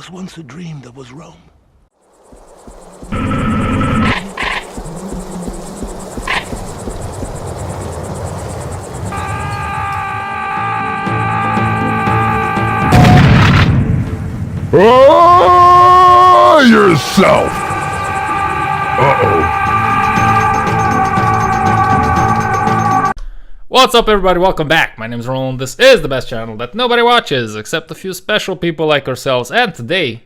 was once a dream that was Rome. Oh, yourself! Uh-oh. What's up, everybody? Welcome back. My name is Roland. This is the best channel that nobody watches except a few special people like ourselves. And today,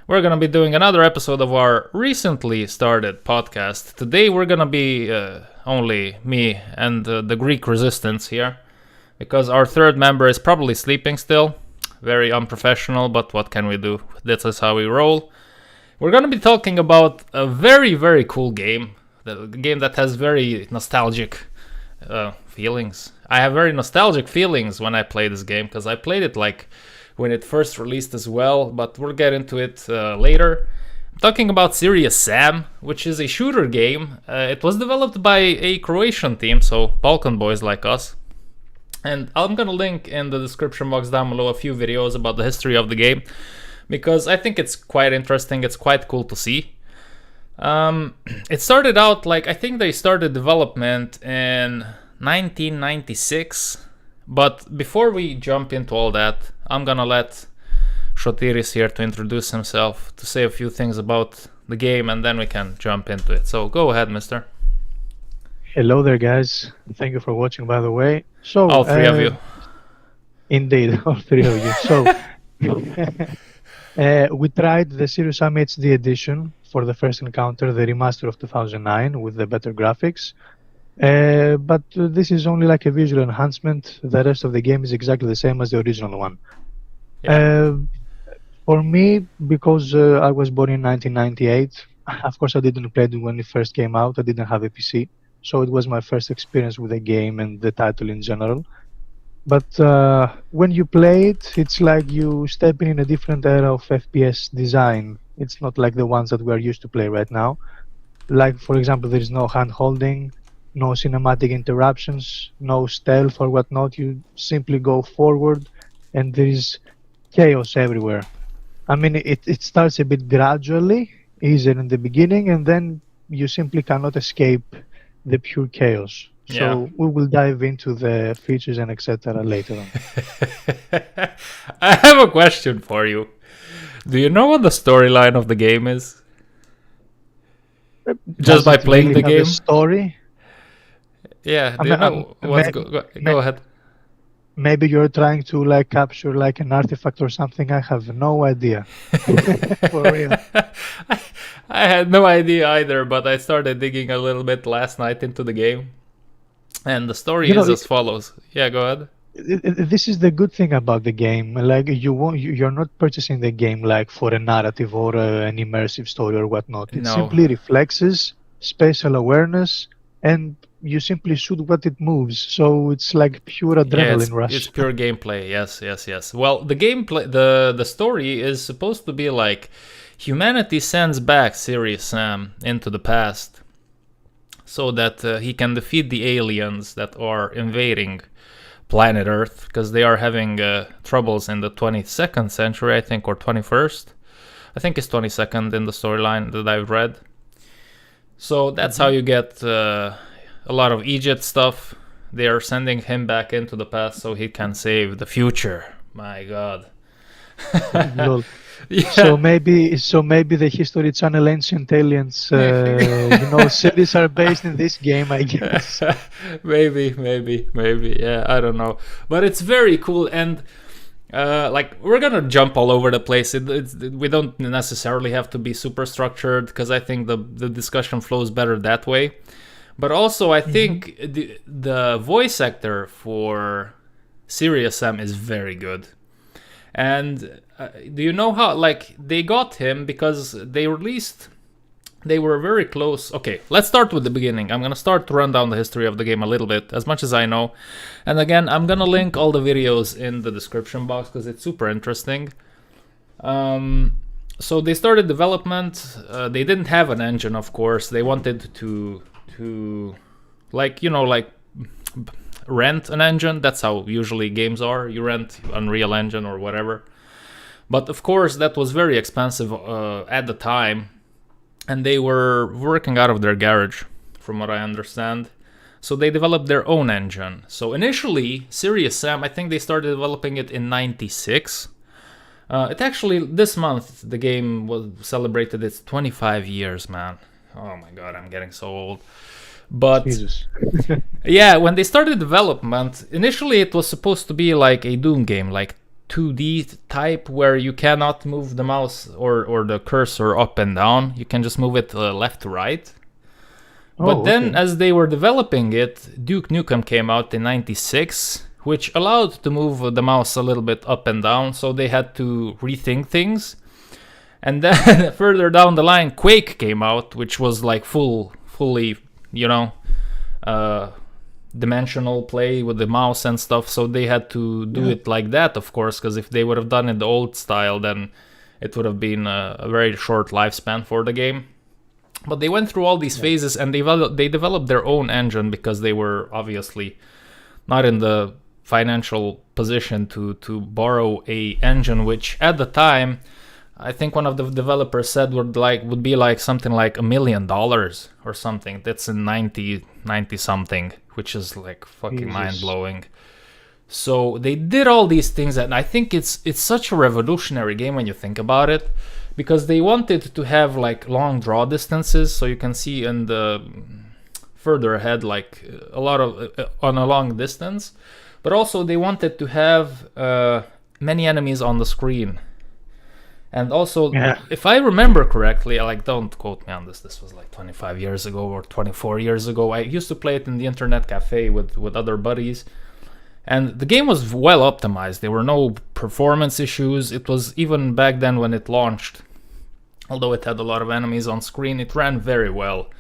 we're going to be doing another episode of our recently started podcast. Today, we're going to be only me and the Greek resistance here, because our third member is probably sleeping still. Very unprofessional, but what can we do? This is how we roll. We're going to be talking about a very, very cool game. The game that has very nostalgic feelings. I have very nostalgic feelings when I play this game, because I played it like when it first released as well, but we'll get into it later. I'm talking about Serious Sam, which is a shooter game. It was developed by a Croatian team, so Balkan boys like us. And I'm gonna link in the description box down below a few videos about the history of the game, because I think it's quite interesting, it's quite cool to see. It started out, like, I think they started development in 1996, but before we jump into all that, I'm gonna let Shotiris here to introduce himself, to say a few things about the game, and then we can jump into it. So go ahead, mister. Hello there, guys. Thank you for watching, by the way. So All three of you. Indeed, all three of you. So we tried the Serious Sam HD edition for the first encounter, the remaster of 2009 with the better graphics. But this is only like a visual enhancement. The rest of the game is exactly the same as the original one. Yeah. For me, because I was born in 1998, of course I didn't play it when it first came out. I didn't have a PC. So it was my first experience with the game and the title in general. But when you play it, it's like you stepping in a different era of FPS design. It's not like the ones that we are used to play right now. Like, for example, there is no hand holding, no cinematic interruptions, no stealth or whatnot. You simply go forward and there is chaos everywhere. I mean, it starts a bit gradually, easier in the beginning, and then you simply cannot escape the pure chaos. So we will dive into the features and etc. later on. I have a question for you. Do you know what the storyline of the game is? Just by playing the game? Story? Yeah, do you know what's go ahead. Maybe you're trying to like capture like an artifact or something. I have no idea. For real. I had no idea either, but I started digging a little bit last night into the game. And the story is as follows. Yeah, go ahead. This is the good thing about the game. Like you're not purchasing the game like for a narrative or an immersive story or whatnot. It simply reflexes, spatial awareness, and you simply shoot what it moves. So it's like pure adrenaline rush. It's pure gameplay. Yes. Well, the gameplay, the story is supposed to be like humanity sends back Serious Sam into the past so that he can defeat the aliens that are invading planet Earth, because they are having troubles in the 22nd century, I think, or 21st. I think it's 22nd in the storyline that I've read. So that's how you get a lot of Egypt stuff. They are sending him back into the past so he can save the future. My God. Yeah. So maybe the History Channel Ancient Aliens, series are based in this game, I guess. maybe. Yeah, I don't know, but it's very cool, and like, we're gonna jump all over the place. We don't necessarily have to be super structured, because I think the discussion flows better that way. But also, I think the voice actor for Serious Sam is very good. And do you know how, like, they got him because they were very close. Okay, let's start with the beginning. I'm going to start to run down the history of the game a little bit, as much as I know. And again, I'm going to link all the videos in the description box, because it's super interesting. So they started development. They didn't have an engine, of course. They wanted to like, rent an engine. That's how usually games are. You rent Unreal Engine or whatever. But of course, that was very expensive at the time, and they were working out of their garage, from what I understand. So they developed their own engine. So initially, Serious Sam, I think they started developing it in '96. It actually, this month, the game was celebrated its 25 years, man. Oh my god, I'm getting so old. But Jesus. yeah, when they started development, initially it was supposed to be like a Doom game, like 2D type, where you cannot move the mouse or the cursor up and down. You can just move it left to right. But then, as they were developing it, Duke Nukem came out in '96, which allowed to move the mouse a little bit up and down, so they had to rethink things. And then further down the line, Quake came out, which was like fully, dimensional play with the mouse and stuff, so they had to do it like that, of course, because if they would have done it the old style, then it would have been a very short lifespan for the game. But they went through all these phases, and they developed their own engine because they were obviously not in the financial position to borrow a engine, which at the time, I think one of the developers said would be like something like $1 million or something. That's in 90 something, which is like fucking mind-blowing. So they did all these things, and I think it's such a revolutionary game when you think about it, because they wanted to have like long draw distances, so you can see in the further ahead like a lot of on a long distance, but also they wanted to have many enemies on the screen. And also, if I remember correctly, like, don't quote me on this, this was like 25 years ago or 24 years ago. I used to play it in the internet cafe with other buddies. And the game was well optimized. There were no performance issues. It was, even back then when it launched, although it had a lot of enemies on screen, it ran very well.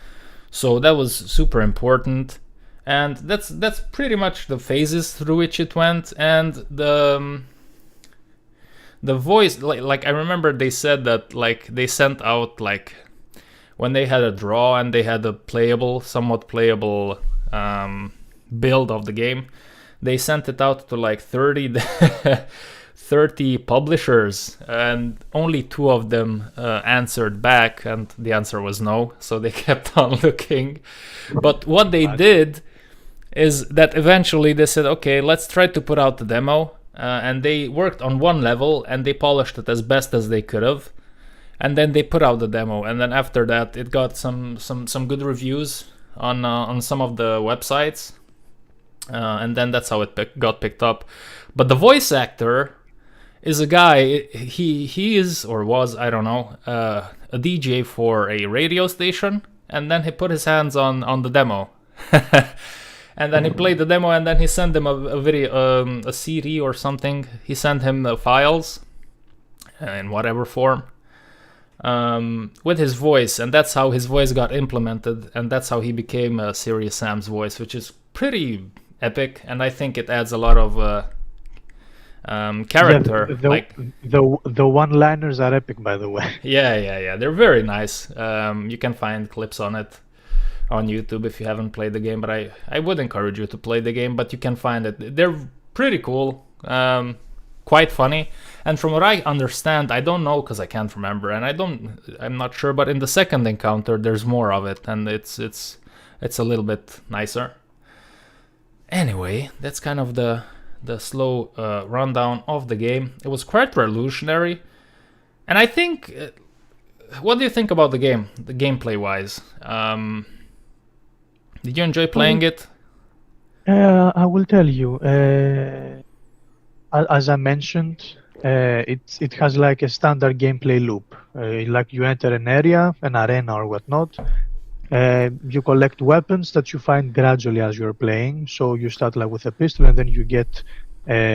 So that was super important. And that's pretty much the phases through which it went. And the voice, like I remember they said that like they sent out, like when they had a draw and they had a somewhat playable build of the game, they sent it out to like 30 publishers, and only 2 of them answered back, and the answer was no, so they kept on looking. But what they did is that eventually they said, okay, let's try to put out the demo. And they worked on one level and they polished it as best as they could have, and then they put out the demo. And then after that, it got some good reviews on some of the websites, and then that's how it got picked up. But the voice actor is a guy. He is, or was, I don't know, a DJ for a radio station, and then he put his hands on the demo. And then he played the demo, and then he sent them a video, a CD or something. He sent him the files in whatever form with his voice, and that's how his voice got implemented, and that's how he became Serious Sam's voice, which is pretty epic, and I think it adds a lot of character. The one-liners are epic, by the way. Yeah. They're very nice. You can find clips on it on YouTube if you haven't played the game, but I would encourage you to play the game, but you can find it. They're pretty cool, quite funny, and from what I understand, I don't know because I can't remember, and I'm not sure, but in the second encounter there's more of it, and it's a little bit nicer. Anyway, that's kind of the slow rundown of the game. It was quite revolutionary, and I think, what do you think about the game, the gameplay wise? Did you enjoy playing it? I will tell you. As I mentioned, it has like a standard gameplay loop. Like you enter an area, an arena or whatnot. You collect weapons that you find gradually as you're playing. So you start like with a pistol, and then you get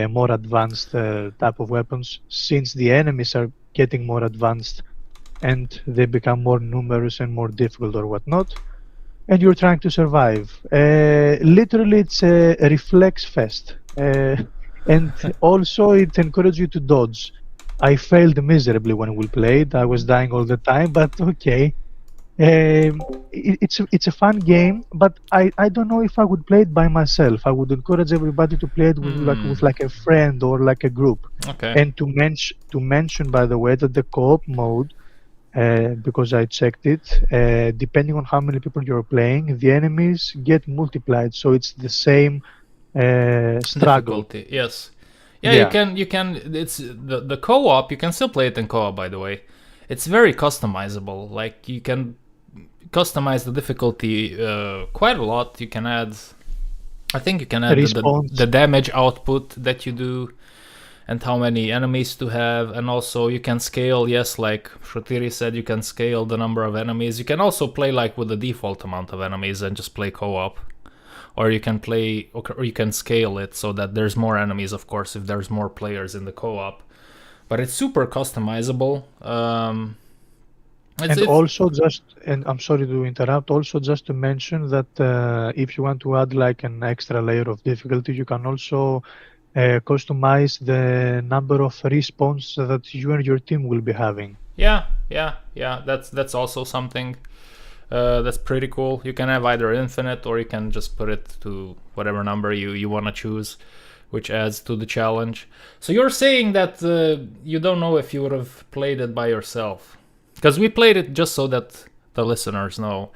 more advanced type of weapons. Since the enemies are getting more advanced and they become more numerous and more difficult or whatnot, and you're trying to survive. Literally, it's a reflex fest. And also, it encourages you to dodge. I failed miserably when we played. I was dying all the time, but okay. It's a fun game, but I don't know if I would play it by myself. I would encourage everybody to play it with a friend or like a group. Okay. And to mention by the way that the co-op mode, because I checked it, depending on how many people you're playing, the enemies get multiplied, so it's the same struggle. Difficulty, yes. Yeah, Yeah. you can it's the co-op, you can still play it in co-op, by the way. It's very customizable. Like, you can customize the difficulty quite a lot. You can add, I think you can add Response. the damage output that you do and how many enemies to have, and also you can scale, yes, like Shotiri said, you can scale the number of enemies. You can also play like with the default amount of enemies and just play co-op. Or you can play, or you can scale it so that there's more enemies, of course, if there's more players in the co-op. But it's super customizable. And I'm sorry to interrupt, also just to mention that if you want to add like an extra layer of difficulty, you can also customize the number of respawns that you and your team will be having. Yeah. That's also something that's pretty cool. You can have either infinite, or you can just put it to whatever number you want to choose, which adds to the challenge. So you're saying that you don't know if you would have played it by yourself. Because we played it, just so that the listeners know.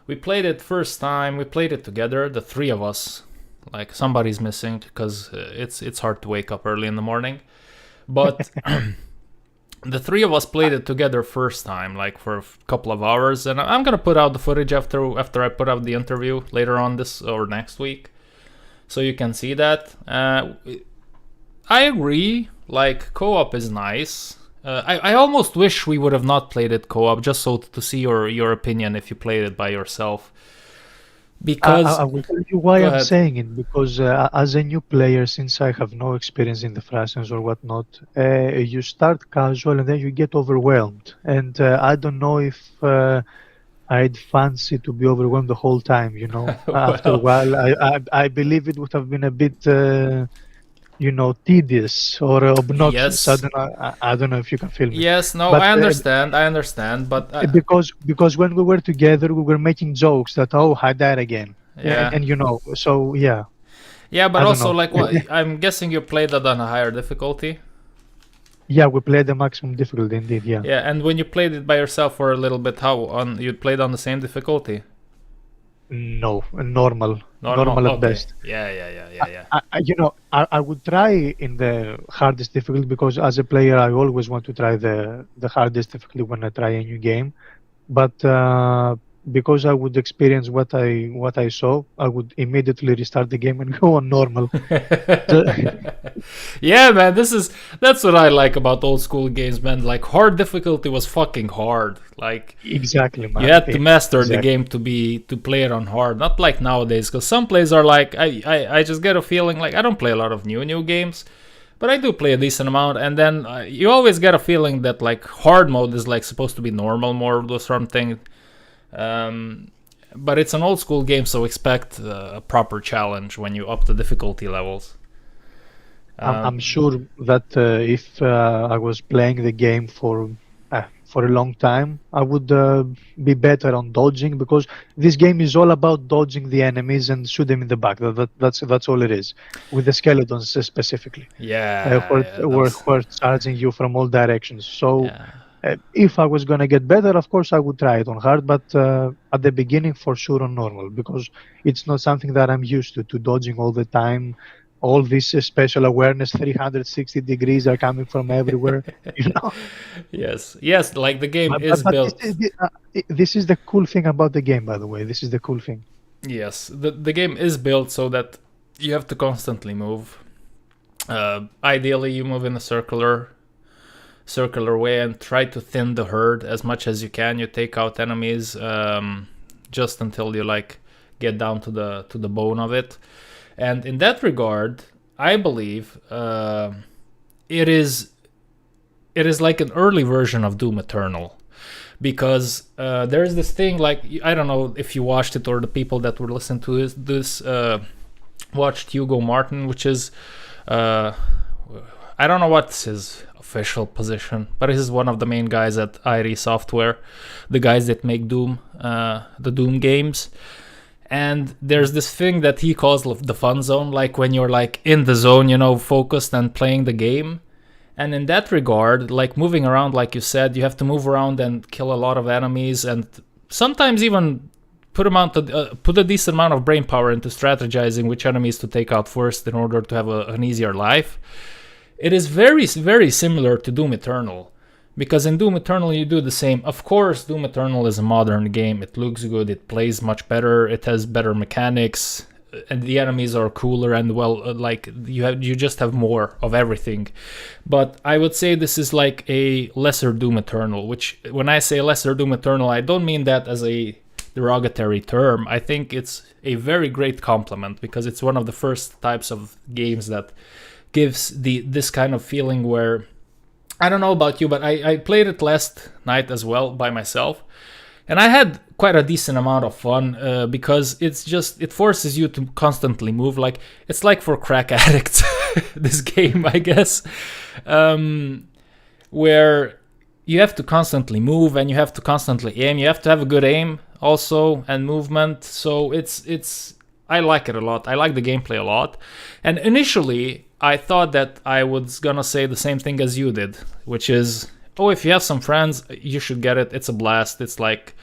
We played it first time, we played it together, the three of us. Like, somebody's missing, because it's hard to wake up early in the morning. But the three of us played it together first time, like for a couple of hours. And I'm going to put out the footage after I put out the interview later on this or next week, so you can see that. I agree, like, co-op is nice. I almost wish we would have not played it co-op, just so to see your opinion if you played it by yourself. Because I will tell you why Go I'm ahead. saying it, because as a new player, since I have no experience in the fractions or whatnot, you start casual and then you get overwhelmed. And I don't know if I'd fancy to be overwhelmed the whole time, you know. After a Well, while, I believe it would have been a bit, tedious or obnoxious. yes. I don't know if you can feel me. Yes, no, But I understand, but because when we were together, we were making jokes that, oh, I died again, yeah. and so yeah, Yeah, but I don't also, know. like, what, I'm guessing you played that on a higher difficulty. Yeah, we played the maximum difficulty indeed. Yeah. Yeah, and when you played it by yourself for a little bit, you played on the same difficulty? No, normal Normal. at Okay. best. Yeah. I would try in the hardest difficulty, because as a player, I always want to try the hardest difficulty when I try a new game. But because I would experience what I saw, I would immediately restart the game and go on normal. Yeah, man, that's what I like about old school games, man. Like, hard difficulty was fucking hard. Like, Exactly, man. you had to master the Exactly. game to play it on hard, not like nowadays. Because some players are like, I just get a feeling, like, I don't play a lot of new games, but I do play a decent amount. And then you always get a feeling that, like, hard mode is like supposed to be normal mode or something. But it's an old school game, so expect a proper challenge when you up the difficulty levels. I'm sure that if I was playing the game for a long time, I would be better on dodging, because this game is all about dodging the enemies and shoot them in the back. That's all it is, with the skeletons specifically, Yeah, who are charging you from all directions. So yeah. if I was gonna get better, of course I would try it on hard, but at the beginning, for sure, on normal, because it's not something that I'm used to dodging all the time. All this special awareness, 360 degrees are coming from everywhere, you know. Yes, like, the game But, is but built. this is the cool thing about the game, by the way. This is the cool thing. Yes, the game is built so that you have to constantly move. Ideally, you move in a circular way and try to thin the herd as much as you can. You take out enemies just until you, like, get down to the bone of it. And in that regard, I believe it is like an early version of Doom Eternal, because there's this thing, like, I don't know if you watched it, or the people that were listening to this watched Hugo Martin, which is I don't know what's his official position, but this is one of the main guys at ID Software, the guys that make Doom, the Doom games. And there's this thing that he calls the fun zone, like when you're like in the zone, focused and playing the game. And in that regard, like moving around, like you said, you have to move around and kill a lot of enemies, and sometimes even put a decent amount of brain power into strategizing which enemies to take out first in order to have an easier life. It is very, very similar to Doom Eternal, because in Doom Eternal you do the same. Of course, Doom Eternal is a modern game. It looks good, it plays much better, it has better mechanics, and the enemies are cooler, and you just have more of everything. But I would say this is like a lesser Doom Eternal, which when I say lesser Doom Eternal, I don't mean that as a derogatory term. I think it's a very great compliment, because it's one of the first types of games that gives this kind of feeling where, I don't know about you, but I played it last night as well by myself, and I had quite a decent amount of fun, because it forces you to constantly move. Like, it's like for crack addicts, this game, I guess, where you have to constantly move and you have to constantly aim. You have to have a good aim also and movement. So I like it a lot. I like the gameplay a lot. And initially, I thought that I was gonna say the same thing as you did, which is, if you have some friends, you should get it. It's a blast. It's like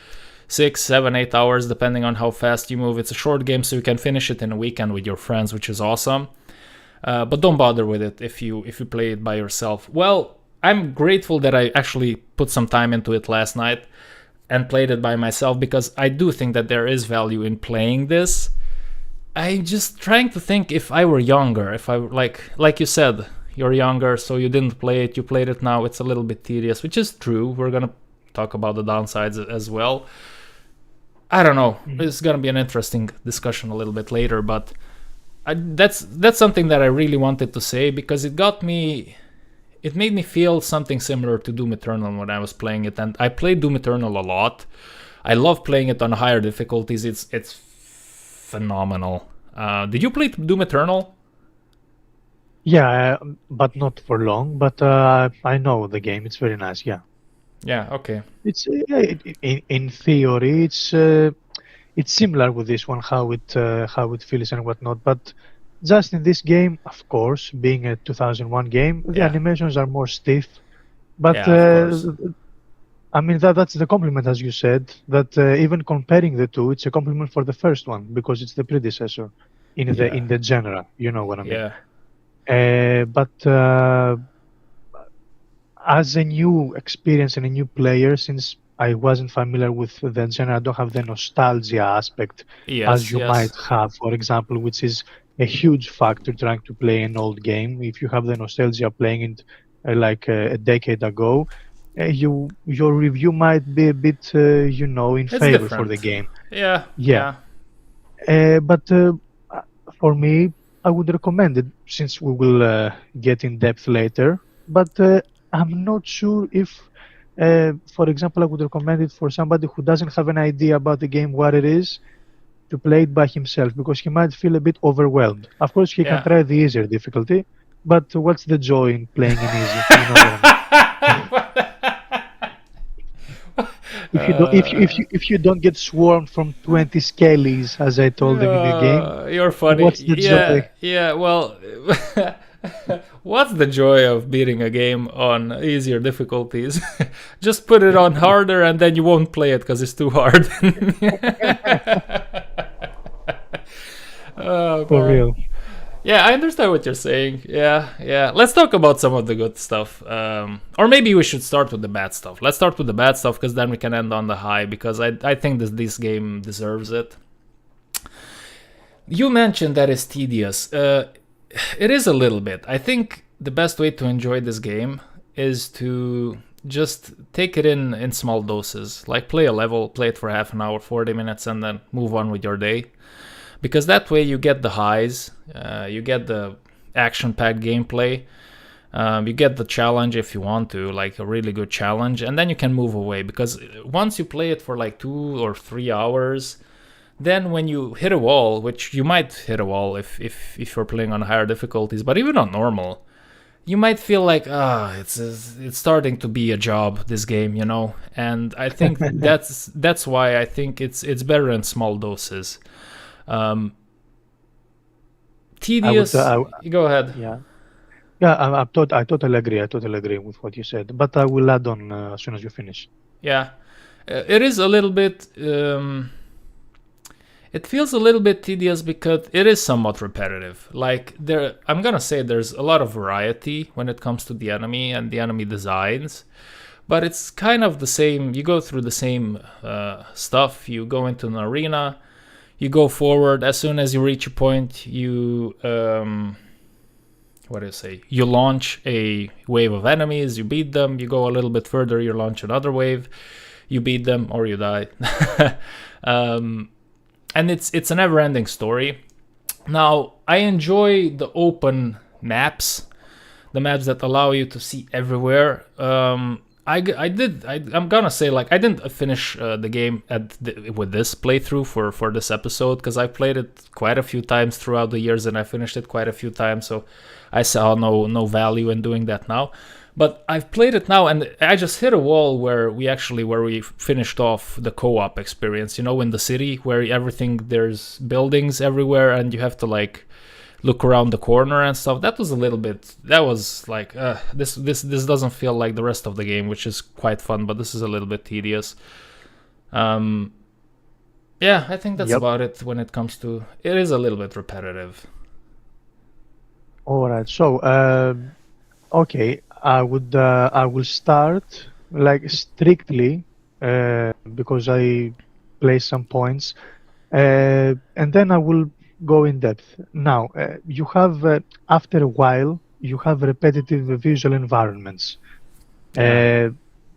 6, 7, 8 hours, depending on how fast you move. It's a short game, so you can finish it in a weekend with your friends, which is awesome. But don't bother with it if you play it by yourself. Well, I'm grateful that I actually put some time into it last night and played it by myself, because I do think that there is value in playing this. I'm just trying to think, if I were younger, if I like you said, you're younger, so you didn't play it, you played it now, it's a little bit tedious, which is true. We're gonna talk about the downsides as well. I don't know, it's gonna be an interesting discussion a little bit later, but that's something that I really wanted to say, because it made me feel something similar to Doom Eternal when I was playing it, and I played Doom Eternal a lot. I love playing it on higher difficulties. It's phenomenal. Did you play Doom Eternal? Yeah, but not for long. But I know the game. It's very nice. Yeah. Yeah. Okay. It's in theory, it's similar with this one, how it feels and whatnot. But just in this game, of course, being a 2001 game, the animations are more stiff. But I mean, that's the compliment, as you said, that even comparing the two, it's a compliment for the first one, because it's the predecessor in the genre. You know what I mean? Yeah. But as a new experience and a new player, since I wasn't familiar with the genre, I don't have the nostalgia aspect as you might have, for example, which is a huge factor trying to play an old game. If you have the nostalgia playing it like a decade ago, your review might be a bit, in favor for the game. Yeah. But for me, I would recommend it, since we will get in depth later. But I'm not sure if, for example, I would recommend it for somebody who doesn't have an idea about the game, what it is, to play it by himself, because he might feel a bit overwhelmed. Of course, he can try the easier difficulty, but what's the joy in playing in easy? You know what I mean? If you don't get swarmed from 20 skellies, as I told them in the game, you're funny. What's the joy? Yeah. Well, what's the joy of beating a game on easier difficulties? Just put it on harder, and then you won't play it because it's too hard. For real. Yeah, I understand what you're saying. Yeah. Let's talk about some of the good stuff. Or maybe we should start with the bad stuff. Let's start with the bad stuff, because then we can end on the high, because I think this game deserves it. You mentioned that it's tedious. It is a little bit. I think the best way to enjoy this game is to just take it in small doses. Like, play a level, play it for half an hour, 40 minutes, and then move on with your day. Because that way you get the highs, you get the action-packed gameplay, you get the challenge if you want to, like a really good challenge, and then you can move away. Because once you play it for like 2 or 3 hours, then when you hit a wall, which you might hit a wall if you're playing on higher difficulties, but even on normal, you might feel like, it's starting to be a job, this game, you know. And I think that's why I think it's better in small doses. Tedious. Go ahead. Yeah. Yeah, I totally agree. I totally agree with what you said. But I will add on as soon as you finish. Yeah, it is a little bit. It feels a little bit tedious because it is somewhat repetitive. Like I'm gonna say there's a lot of variety when it comes to the enemy and the enemy designs, but it's kind of the same. You go through the same stuff. You go into an arena, you go forward. As soon as you reach a point, you you launch a wave of enemies, you beat them, you go a little bit further, you launch another wave, you beat them, or you die. And it's a never-ending story. Now, I enjoy the open maps, the maps that allow you to see everywhere. I'm gonna say, like, I didn't finish the game with this playthrough for this episode, because I played it quite a few times throughout the years and I finished it quite a few times, so I saw no value in doing that now. But I've played it now, and I just hit a wall where we finished off the co-op experience, you know, in the city where there's buildings everywhere and you have to like look around the corner and stuff. That was like this doesn't feel like the rest of the game, which is quite fun, but this is a little bit tedious. Yeah, I think that's about it when it comes to it. Is a little bit repetitive. All right, so okay, I will start like strictly because I place some points, and then I will go in depth. Now, you have after a while you have repetitive visual environments.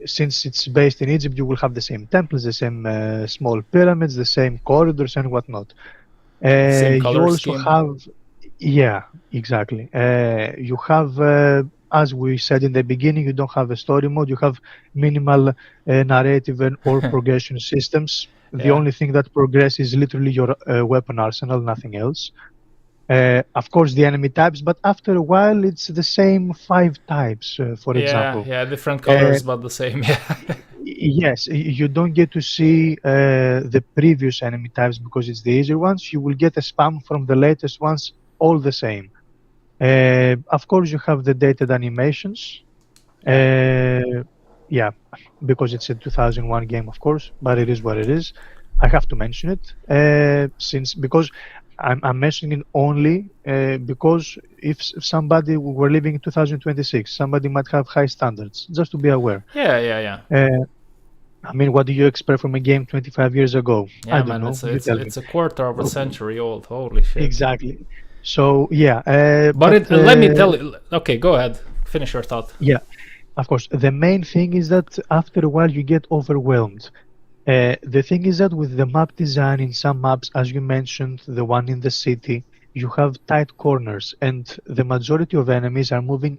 Since it's based in Egypt, you will have the same temples, the same small pyramids, the same corridors and whatnot. Same color you also scheme. have, yeah, exactly. You have, as we said in the beginning, you don't have a story mode. You have minimal narrative or progression systems. The only thing that progresses is literally your weapon arsenal, nothing else. Of course, the enemy types, but after a while, it's the same 5 types, for example. Yeah, different colors, but the same. Yeah. Yes, you don't get to see the previous enemy types because it's the easier ones. You will get a spam from the latest ones, all the same. Of course, you have the dated animations. Yeah, because it's a 2001 game, of course, but it is what it is. I have to mention it because I'm mentioning it only because if somebody were living in 2026, somebody might have high standards, just to be aware. Yeah. I mean, what do you expect from a game 25 years ago? Yeah, I don't know. It's a quarter of a century old. Holy shit. Exactly. So, yeah. Let me tell you. Okay, go ahead. Finish your thought. Yeah, of course. The main thing is that after a while you get overwhelmed. The thing is that with the map design in some maps, as you mentioned, the one in the city, you have tight corners and the majority of enemies are moving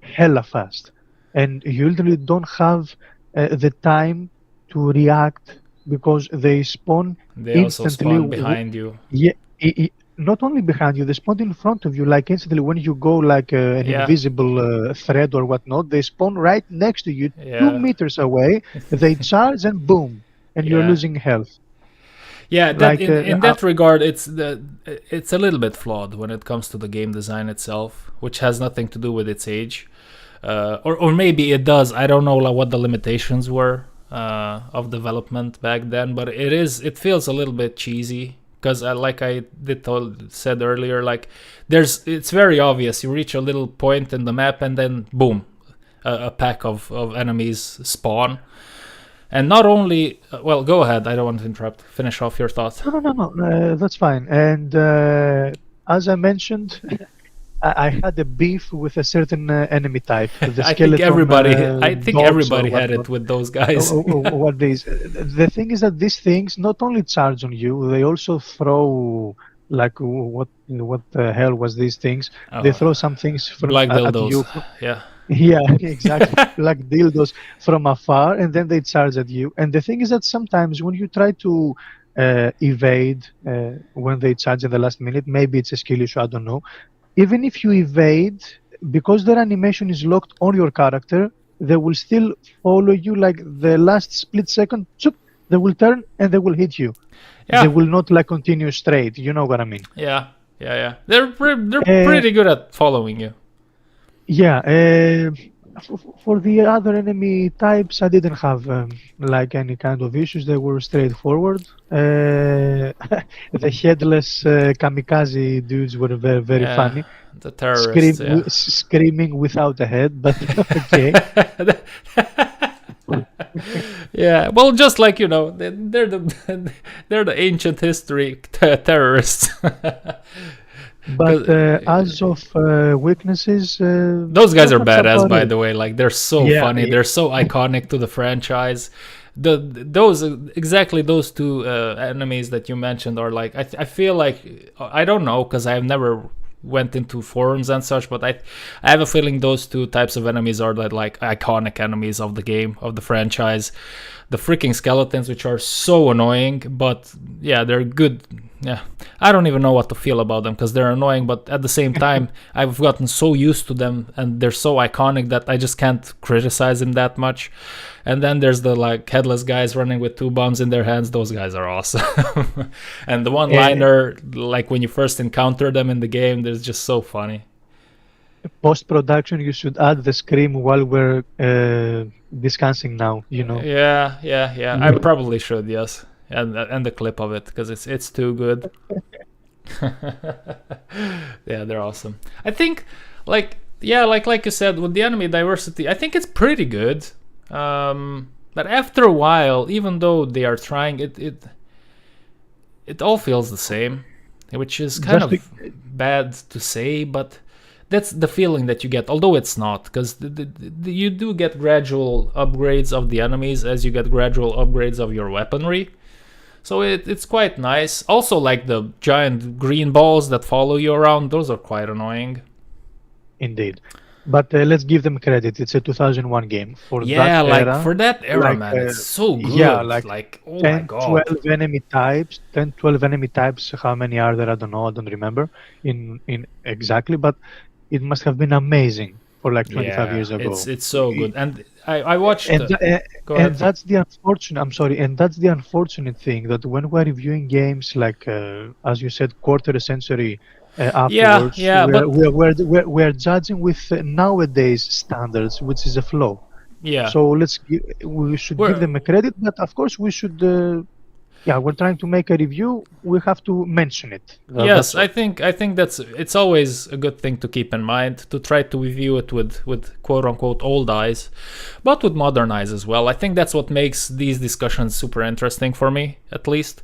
hella fast. And you literally don't have the time to react because they spawn They instantly. also spawn behind you. Yeah, not only behind you, they spawn in front of you, like instantly when you go like an invisible thread or whatnot, they spawn right next to you, 2 meters away, they charge and boom. And you're losing health. Yeah, in that regard, it's a little bit flawed when it comes to the game design itself, which has nothing to do with its age, or maybe it does. I don't know what the limitations were of development back then, but it feels a little bit cheesy because, like I said earlier, like it's very obvious. You reach a little point in the map, and then boom, a pack of enemies spawn. And not only, well, go ahead. I don't want to interrupt. Finish off your thoughts. No, that's fine. And as I mentioned, I had a beef with a certain enemy type. The I think everybody had it with those guys. The thing is that these things not only charge on you, they also throw like what the hell was these things? They throw some things from like at you. Yeah. Yeah, exactly. Like dildos from afar, and then they charge at you. And the thing is that sometimes when you try to evade when they charge in the last minute, maybe it's a skill issue, I don't know. Even if you evade, because their animation is locked on your character, they will still follow you like the last split second. Zoop, they will turn and they will hit you. Yeah. They will not like continue straight. You know what I mean? Yeah. They're pretty good at following you. Yeah. For the other enemy types, I didn't have like any kind of issues. They were straightforward. The headless kamikaze dudes were very funny. The terrorists. Screaming without a head, but okay. Yeah, well, just like they're the ancient history terrorists. But as of weaknesses, those guys are badass, by the way. Like, they're so funny. Yeah. They're so iconic to the franchise. Those two enemies that you mentioned are like, I feel like, I don't know, because I've never went into forums and such, but I have a feeling those two types of enemies are like iconic enemies of the game, of the franchise. The freaking skeletons, which are so annoying, but yeah, they're good. Yeah, I don't even know what to feel about them because they're annoying, but at the same time, I've gotten so used to them and they're so iconic that I just can't criticize them that much. And then there's the like headless guys running with two bombs in their hands. Those guys are awesome. And the one-liner, like when you first encounter them in the game, they're just so funny. Post-production, you should add the scream while we're discussing now, Yeah. I probably should, yes. And the clip of it, because it's too good. Yeah, they're awesome. I think, like you said, with the enemy diversity, I think it's pretty good. But after a while, even though they are trying, it all feels the same, which is kind of bad to say, but that's the feeling that you get, although it's not, because you do get gradual upgrades of the enemies as you get gradual upgrades of your weaponry. So it's quite nice. Also, like the giant green balls that follow you around, those are quite annoying. Indeed. But let's give them credit. It's a 2001 game. For that era, for that era, man, it's so good. Yeah, oh 10, my god. 12 enemy types. 10, 12 enemy types. How many are there? I don't know. I don't remember in exactly. But it must have been amazing for like 25 years ago. It's so good. And I watched. And that's the unfortunate. I'm sorry. And that's the unfortunate thing, that when we're reviewing games like, as you said, quarter century afterwards, we're judging with nowadays standards, which is a flaw. Yeah. So we should give them a credit, but of course we should. We're trying to make a review. We have to mention it. Yes, I think it's always a good thing to keep in mind, to try to review it with quote unquote old eyes, but with modern eyes as well. I think that's what makes these discussions super interesting for me, at least,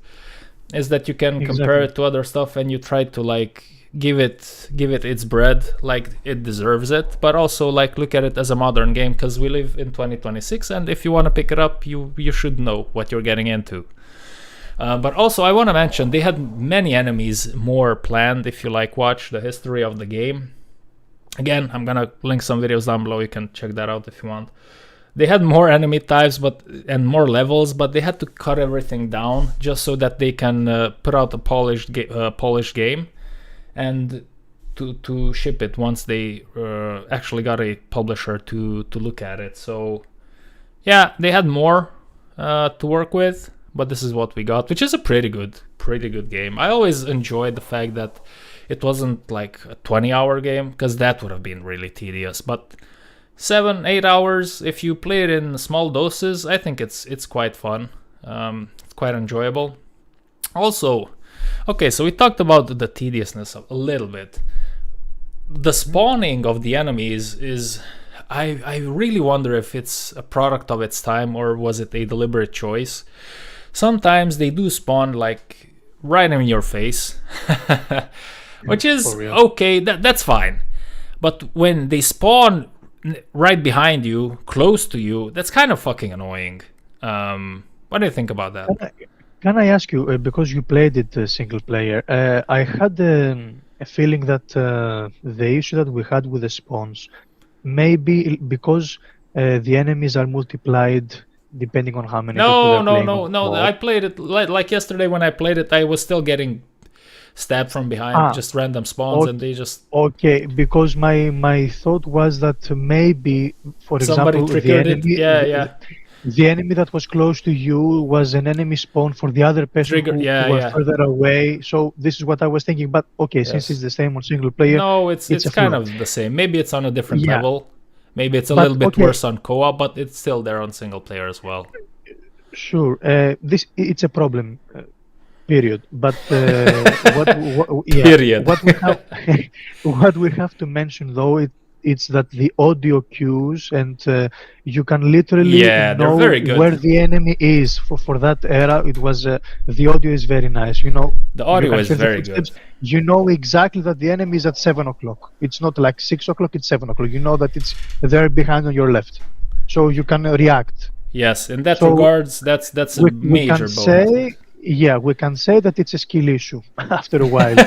is that you can compare it to other stuff and you try to like give it its bread, like it deserves it, but also like look at it as a modern game, because we live in 2026, and if you want to pick it up, you should know what you're getting into. But also, I want to mention, they had many enemies more planned. If you watch the history of the game, again, I'm gonna link some videos down below. You can check that out if you want. They had more enemy types, and more levels, but they had to cut everything down just so that they can put out a polished game, and to ship it once they actually got a publisher to look at it. So yeah, they had more to work with. But this is what we got, which is a pretty good game. I always enjoyed the fact that it wasn't like a 20-hour game, because that would have been really tedious. But 7-8 hours, if you play it in small doses, I think it's quite fun. It's quite enjoyable. Also, okay, so we talked about the tediousness a little bit. The spawning of the enemies is... I really wonder if it's a product of its time, or was it a deliberate choice. Sometimes they do spawn like right in your face, which is okay, that's fine. But when they spawn right behind you, close to you, that's kind of fucking annoying. What do you think about that? Can I ask you, because you played it single player, I had a feeling that the issue that we had with the spawns, maybe because the enemies are multiplied depending on how many people are playing. No. I played it like yesterday when I played it. I was still getting stab from behind, just random spawns, and they just Okay, because my thought was that maybe, for somebody example, triggered it. Yeah. the enemy that was close to you was an enemy spawn for the other person Trigger. who Yeah, were yeah. further away. So this is what I was thinking. But okay, since Yes. it's the same on single player, No, it's a kind flaw. of the same. Maybe it's on a different Yeah. level. Maybe it's a But little bit okay, worse on co-op, but it's still there on single player as well. sure. It's a problem. Period. But Period. what we have what we have to mention though it's that the audio cues and you can literally Yeah, they're know very good. where the enemy is for that era. It was the audio is very nice. You know, The you audio can is hear the very footsteps. good. You know exactly that the enemy is at 7 o'clock. It's not like 6 o'clock. It's 7 o'clock. You know that it's there behind on your left, so you can react. Yes, in that So regards, that's a we major can bonus. say, yeah, we can say that it's a skill issue after a while.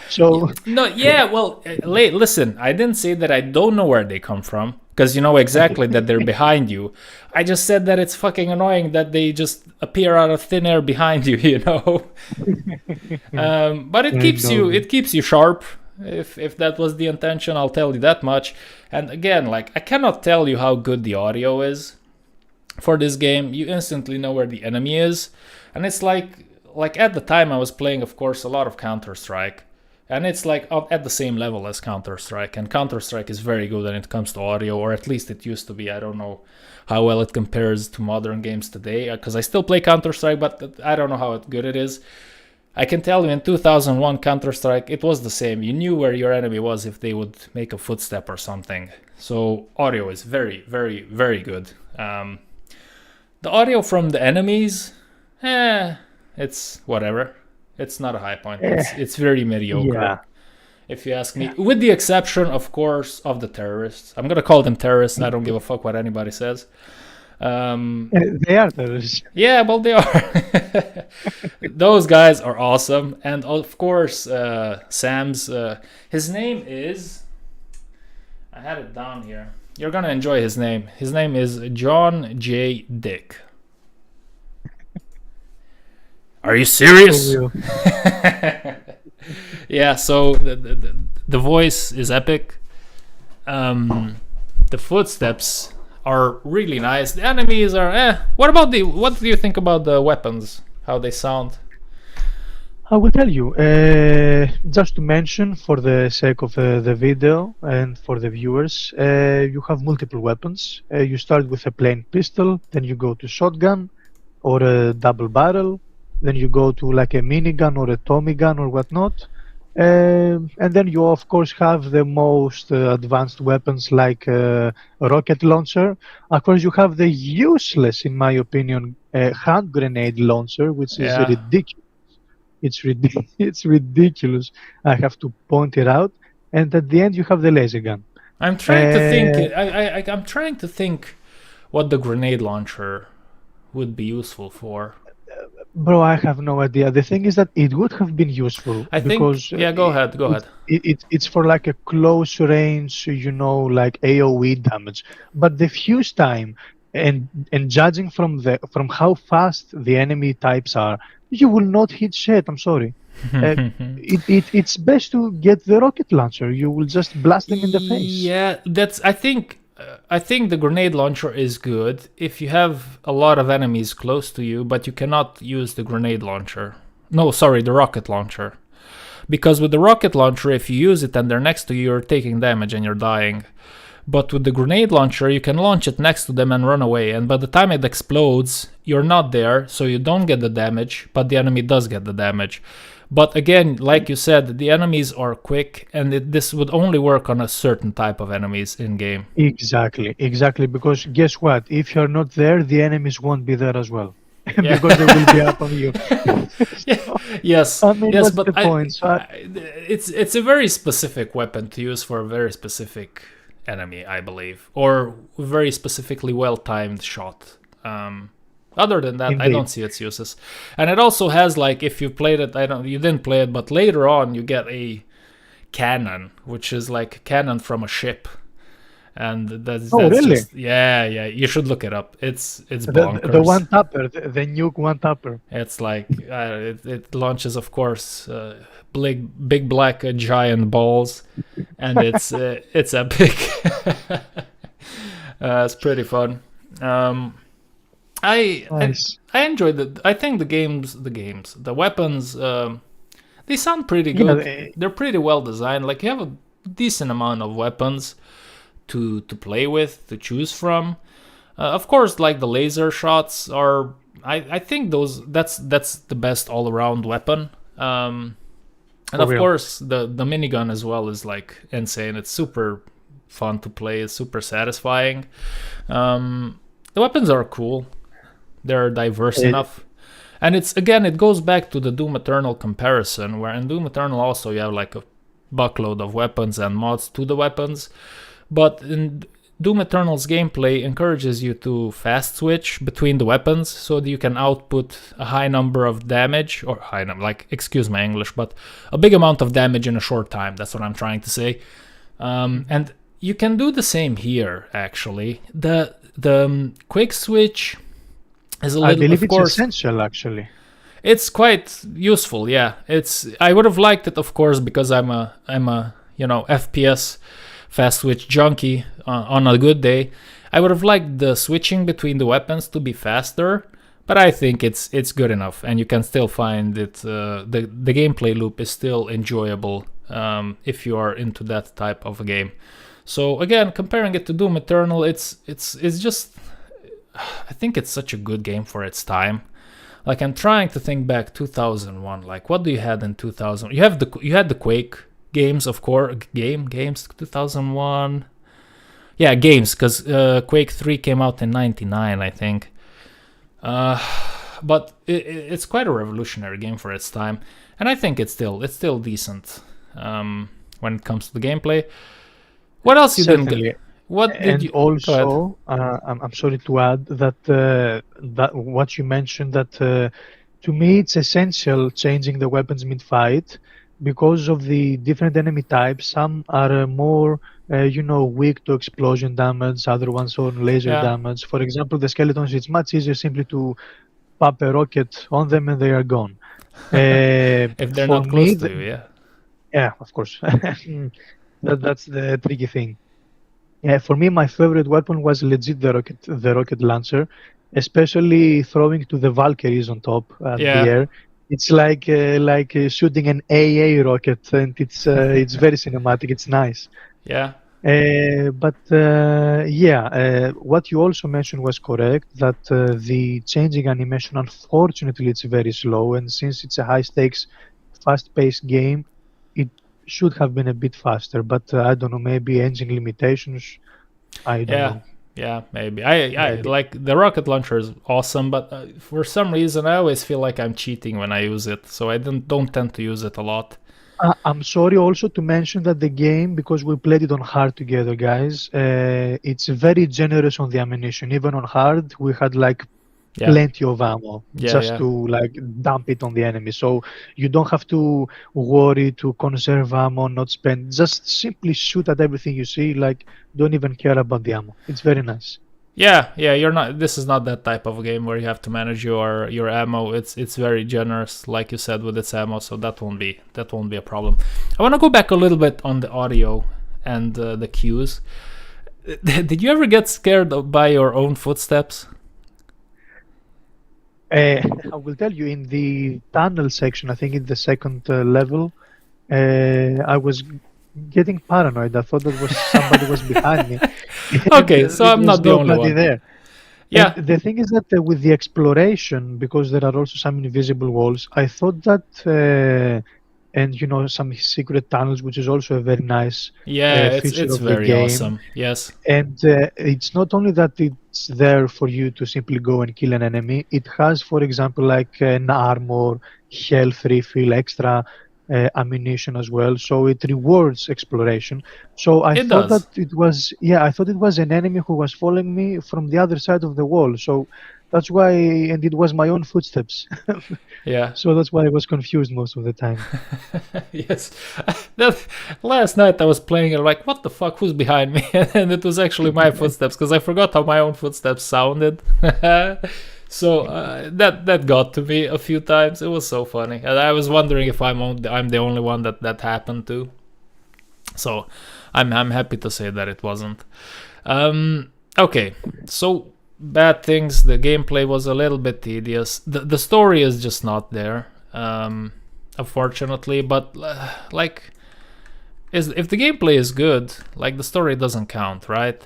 So No, yeah, well, listen, I didn't say that I don't know where they come from, because you know exactly that they're behind you. I just said that it's fucking annoying that they just appear out of thin air behind you, you know. But it keeps you sharp. If that was the intention, I'll tell you that much. And again, like, I cannot tell you how good the audio is for this game. You instantly know where the enemy is, and it's like at the time I was playing, of course, a lot of Counter-Strike, and it's like up at the same level as Counter-Strike, and Counter-Strike is very good when it comes to audio, or at least it used to be. I don't know how well it compares to modern games today, because I still play Counter-Strike, but I don't know how good it is. I can tell you in 2001 Counter-Strike, it was the same. You knew where your enemy was if they would make a footstep or something. So audio is very, very, very good. The audio from the enemies, it's whatever. It's not a high point. It's very mediocre, yeah, if you ask me. With the exception, of course, of the terrorists. I'm gonna call them terrorists. I don't give a fuck what anybody says. they are terrorists. Yeah, well, they are. Those guys are awesome. And of course, Sam's, his name is, I had it down here. You're gonna enjoy his name. His name is John J. Dick. Are you serious? For real. Yeah, so the voice is epic. The footsteps are really nice. The enemies are What do you think about the weapons? How they sound? I will tell you, just to mention for the sake of the video and for the viewers, you have multiple weapons. You start with a plain pistol, then you go to shotgun or a double barrel, then you go to like a minigun or a Tommy gun or whatnot. And then you of course have the most advanced weapons like a rocket launcher. Of course you have the useless, in my opinion, hand grenade launcher, which is ridiculous. It's ridiculous. I have to point it out. And at the end you have the laser gun. I'm trying to think. I'm trying to think what the grenade launcher would be useful for. Bro, I have no idea. The thing is that it would have been useful. I think. Because, Yeah, go ahead. It's for like a close range, like AOE damage. But the fuse time and judging from how fast the enemy types are, you will not hit shit. I'm sorry. It's best to get the rocket launcher. You will just blast them in the face. Yeah, I think the grenade launcher is good if you have a lot of enemies close to you, but you cannot use the grenade launcher. No, sorry, the rocket launcher. Because with the rocket launcher, if you use it and they're next to you, you're taking damage and you're dying. But with the grenade launcher, you can launch it next to them and run away. And by the time it explodes, you're not there, so you don't get the damage, but the enemy does get the damage. But again, like you said, the enemies are quick, and this would only work on a certain type of enemies in-game. Exactly. Because guess what? If you're not there, the enemies won't be there as well. Yeah. Because they will be up on you. Yes, I mean, yes, what's but the point? it's a very specific weapon to use for a very specific enemy, I believe, or very specifically well-timed shot. Other than that, Indeed. I don't see its uses. And it also has, like, if you played it, you didn't play it, but later on you get a cannon, which is like a cannon from a ship. and that's really? just you should look it up. It's The bonkers. one tapper, the nuke one tapper. It's like it launches, of course, big black giant balls, and it's epic. It's pretty fun. Nice. I enjoyed it. I think the weapons, they sound pretty good. They're pretty well designed. Like, you have a decent amount of weapons to play with, to choose from. Of course, like the laser shots are. I think that's the best all around weapon. And of course, the minigun as well is like insane. It's super fun to play. It's super satisfying. The weapons are cool. They're diverse enough. And it goes back to the Doom Eternal comparison, where in Doom Eternal also you have like a buckload of weapons and mods to the weapons. But in Doom Eternal's gameplay encourages you to fast switch between the weapons so that you can output a high number of damage, or excuse my English, but a big amount of damage in a short time. That's what I'm trying to say. And you can do the same here, actually. The quick switch is a little, I believe of course, it's essential, actually. It's quite useful, yeah. I would have liked it, of course, because I'm a FPS fast switch junkie on a good day. I would have liked the switching between the weapons to be faster, but I think it's good enough, and you can still find it. The gameplay loop is still enjoyable if you are into that type of a game. So again, comparing it to Doom Eternal, it's just, I think it's such a good game for its time. Like, I'm trying to think back 2001. Like, what do you had in 2000? You had the Quake games, of course. Games 2001. Yeah, games, because Quake 3 came out in 99, I think. But it's quite a revolutionary game for its time, and I think it's still decent when it comes to the gameplay. What else you didn't get? What did you also? I'm sorry to add that what you mentioned, that to me it's essential changing the weapons mid-fight because of the different enemy types. Some are more weak to explosion damage, other ones on laser damage. For example, the skeletons, it's much easier simply to pop a rocket on them and they are gone. if they're not close to you, yeah, of course. That's the tricky thing. Yeah, for me, my favorite weapon was legit the rocket launcher, especially throwing to the Valkyries on top at the air. It's like shooting an AA rocket, and it's very cinematic. It's nice. Yeah. What you also mentioned was correct, that the changing animation, unfortunately, it's very slow, and since it's a high-stakes, fast-paced game, it should have been a bit faster, but I don't know, maybe engine limitations. I don't know. Yeah, maybe. I like the rocket launcher is awesome, but for some reason I always feel like I'm cheating when I use it, so I don't tend to use it a lot. I'm sorry also to mention that the game, because we played it on hard together, guys, it's very generous on the ammunition. Even on hard, we had like plenty of ammo to like dump it on the enemy, so you don't have to worry to conserve ammo, not spend, just simply shoot at everything you see, like don't even care about the ammo. It's very nice. This is not that type of a game where you have to manage your ammo. It's very generous, like you said, with its ammo, so that won't be a problem. I want to go back a little bit on the audio and the cues. Did you ever get scared by your own footsteps? I will tell you, in the tunnel section, I think in the second level, I was getting paranoid. I thought that somebody was behind me. Okay, so I'm not the only one. There. Yeah. And the thing is that with the exploration, because there are also some invisible walls, I thought that, and some secret tunnels, which is also a very nice feature it's of very the game. awesome. Yes. And it's not only that it's there for you to simply go and kill an enemy. It has, for example, like an armor, health refill, extra ammunition as well. So it rewards exploration. So I thought it was an enemy who was following me from the other side of the wall. So That's why, and it was my own footsteps. Yeah. So that's why I was confused most of the time. Yes. Last night I was playing and like, what the fuck? Who's behind me? And it was actually my footsteps because I forgot how my own footsteps sounded. So that got to me a few times. It was so funny, and I was wondering if I'm the only one that happened to. So I'm happy to say that it wasn't. Okay, so bad things. The gameplay was a little bit tedious. The story is just not there, unfortunately. But like, if the gameplay is good, like the story doesn't count, right?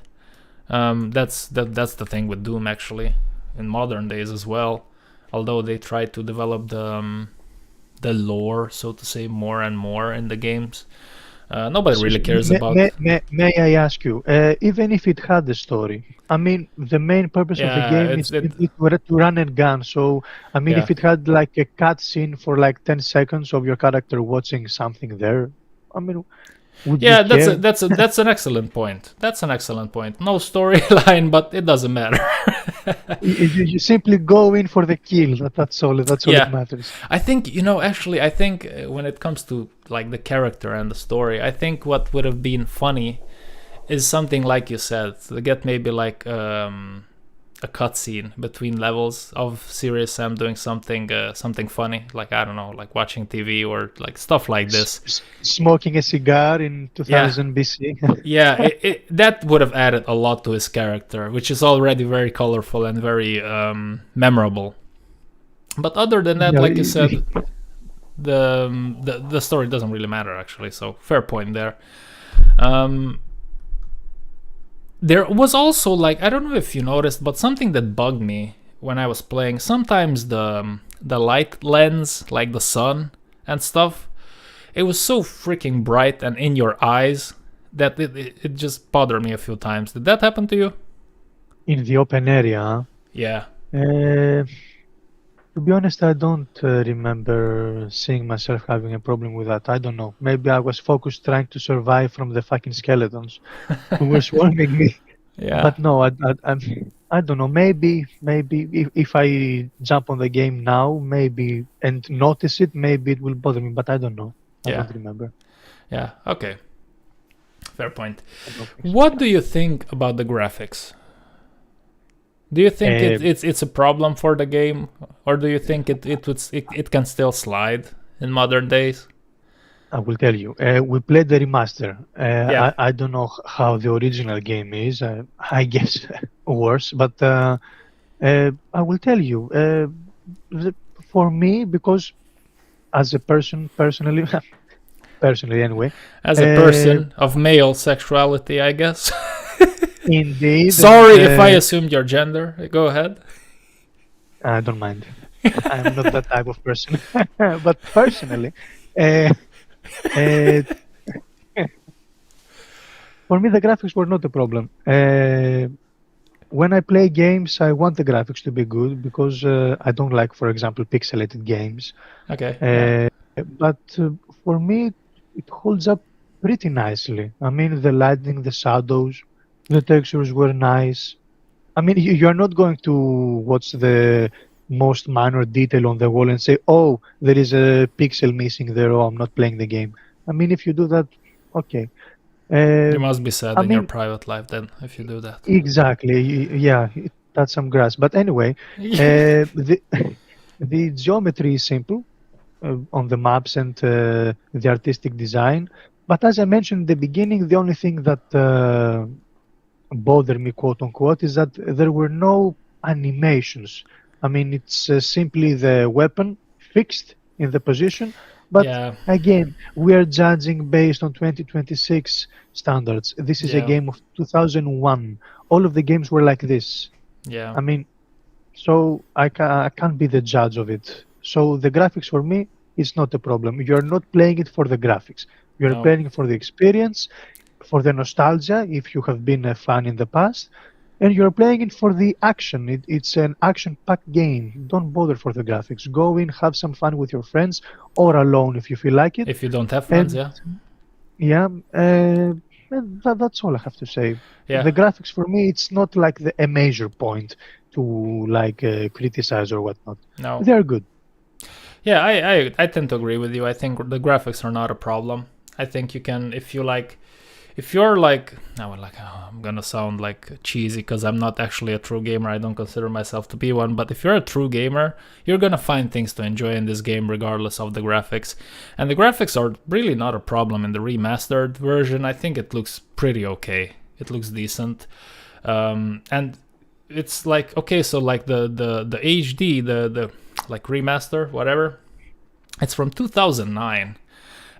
That's the thing with Doom actually, in modern days as well. Although they try to develop the lore, so to say, more and more in the games. Nobody really cares about. May I ask you, even if it had a story, I mean, the main purpose of the game is simply to run and gun. So, I mean, if it had like a cutscene for like 10 seconds of your character watching something there, I mean, would you care? that's an excellent point. That's an excellent point. No storyline, but it doesn't matter. You simply go in for the kill. That's all. That's all that matters. I think I think when it comes to like the character and the story, I think what would have been funny is something like you said, to get maybe like a cutscene between levels of Serious Sam doing something funny, like I don't know, like watching TV or like stuff like this. Smoking a cigar in 2000 BC. Yeah, that would have added a lot to his character, which is already very colorful and very memorable. But other than that, like you said, the story doesn't really matter actually. So fair point there. There was also like, I don't know if you noticed, but something that bugged me when I was playing. Sometimes the light lens, like the sun and stuff, it was so freaking bright and in your eyes that it just bothered me a few times. Did that happen to you? In the open area, huh? Yeah. To be honest, I don't remember seeing myself having a problem with that. I don't know. Maybe I was focused trying to survive from the fucking skeletons who were swarming me. Yeah. But no, I don't know. Maybe if I jump on the game now, maybe and notice it, maybe it will bother me. But I don't know. I don't remember. Yeah. Okay. Fair point. What do you think about the graphics? Do you think it's a problem for the game, or do you think it can still slide in modern days? I will tell you. We played the remaster. I don't know how the original game is. I guess worse, but I will tell you. For me, because as a person, personally anyway. As a person of male sexuality, I guess. Indeed. Sorry if I assumed your gender. Go ahead. I don't mind. I'm not that type of person. But personally, for me, the graphics were not a problem. When I play games, I want the graphics to be good because I don't like, for example, pixelated games. Okay. But for me, it holds up pretty nicely. I mean, the lighting, the shadows, the textures were nice. I mean, you're not going to watch the most minor detail on the wall and say, oh, there is a pixel missing there, oh, I'm not playing the game. I mean, if you do that, okay. You must be sad in your private life then, if you do that. Exactly, yeah, that's some grass. But anyway, the geometry is simple on the maps and the artistic design. But as I mentioned in the beginning, the only thing that bother me, quote unquote, is that there were no animations. I mean, it's simply the weapon fixed in the position. But again, we are judging based on 2026 standards. This is a game of 2001. All of the games were like this. Yeah. I mean, so I can't be the judge of it. So the graphics for me is not a problem. You're not playing it for the graphics. You're playing it for the experience, for the nostalgia, if you have been a fan in the past, and you're playing it for the action. It's an action-packed game. Don't bother for the graphics. Go in, have some fun with your friends, or alone if you feel like it. If you don't have friends, that's all I have to say. Yeah. The graphics for me, it's not like a major point. to criticize or whatnot. No. They're good. Yeah, I tend to agree with you. I think the graphics are not a problem. I think you can, if you're like, I'm gonna sound like cheesy because I'm not actually a true gamer. I don't consider myself to be one. But if you're a true gamer, you're gonna find things to enjoy in this game regardless of the graphics. And the graphics are really not a problem in the remastered version. I think it looks pretty okay. It looks decent. And it's like, okay, so like the HD, the like remaster, whatever, it's from 2009.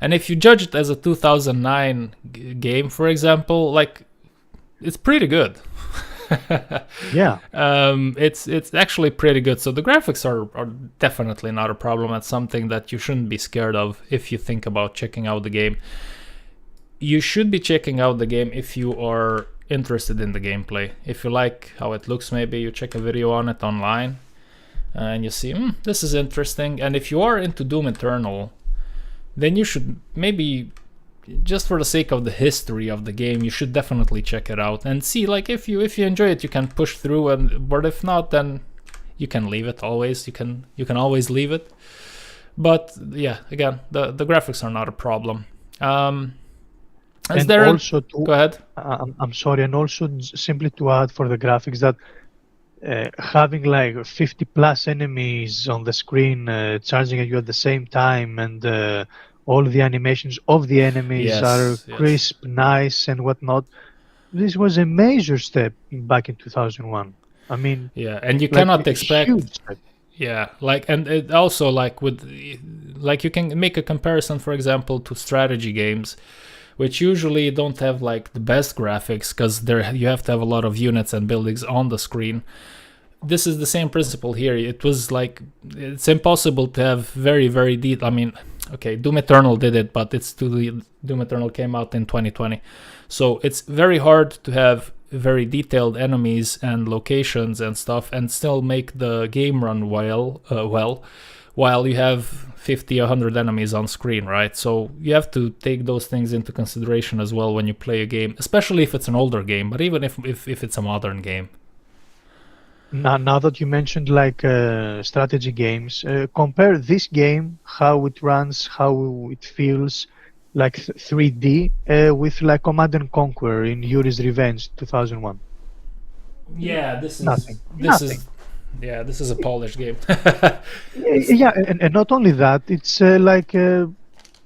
And if you judge it as a 2009 game, for example, like, it's pretty good. Yeah. It's actually pretty good. So the graphics are definitely not a problem. It's something that you shouldn't be scared of if you think about checking out the game. You should be checking out the game if you are interested in the gameplay. If you like how it looks, maybe you check a video on it online and you see, this is interesting. And if you are into Doom Eternal, then you should maybe, just for the sake of the history of the game, you should definitely check it out and see, like, if you enjoy it, you can push through, but if not, then you can leave it. Always, you can always leave it. But yeah, again, the graphics are not a problem. Go ahead. I'm sorry, and also simply to add for the graphics that having like 50 plus enemies on the screen charging at you at the same time, and all the animations of the enemies are crisp, nice, and whatnot. This was a major step back in 2001. I mean, yeah, and you cannot expect. Yeah, like, and it also, like, with, like, you can make a comparison, for example, to strategy games, which usually don't have like the best graphics because you have to have a lot of units and buildings on the screen. This is the same principle here. It was like, it's impossible to have very, very I mean, okay, Doom Eternal did it, but Doom Eternal came out in 2020. So it's very hard to have very detailed enemies and locations and stuff and still make the game run well, while you have 50, 100 enemies on screen, right? So you have to take those things into consideration as well when you play a game, especially if it's an older game, but even if it's a modern game. Now that you mentioned like strategy games, compare this game, how it runs, how it feels like 3D with like Command & Conquer in Yuri's Revenge 2001. Yeah, this is nothing. Yeah, this is a polished game. Yeah, and not only that, it's like 10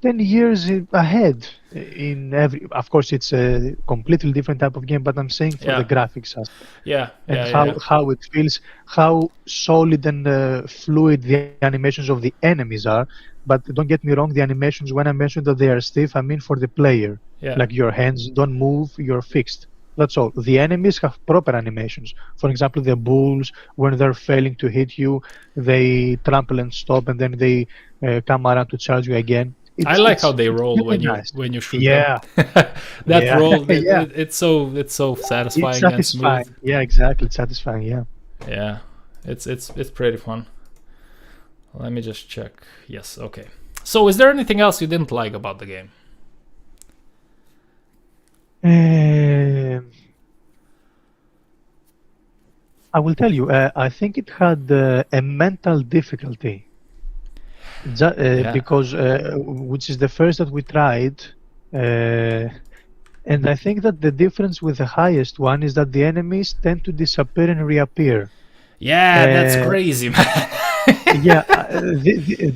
years ahead in every. Of course, it's a completely different type of game, but I'm saying for the graphics aspect. Yeah, and how it feels, how solid and fluid the animations of the enemies are. But don't get me wrong, the animations, when I mentioned that they are stiff, I mean for the player. Yeah. Like your hands don't move, you're fixed. That's all. The enemies have proper animations. For example, the bulls, when they're failing to hit you, they trample and stop, and then they come around to charge you again. I like how they roll when you shoot them. That roll, it's so satisfying. It's satisfying. And smooth. Yeah, exactly. It's satisfying. Yeah. Yeah, it's pretty fun. Let me just check. Yes, okay. So, is there anything else you didn't like about the game? I will tell you. I think it had a mental difficulty. Because which is the first that we tried, and I think that the difference with the highest one is that the enemies tend to disappear and reappear. Yeah, that's crazy, man.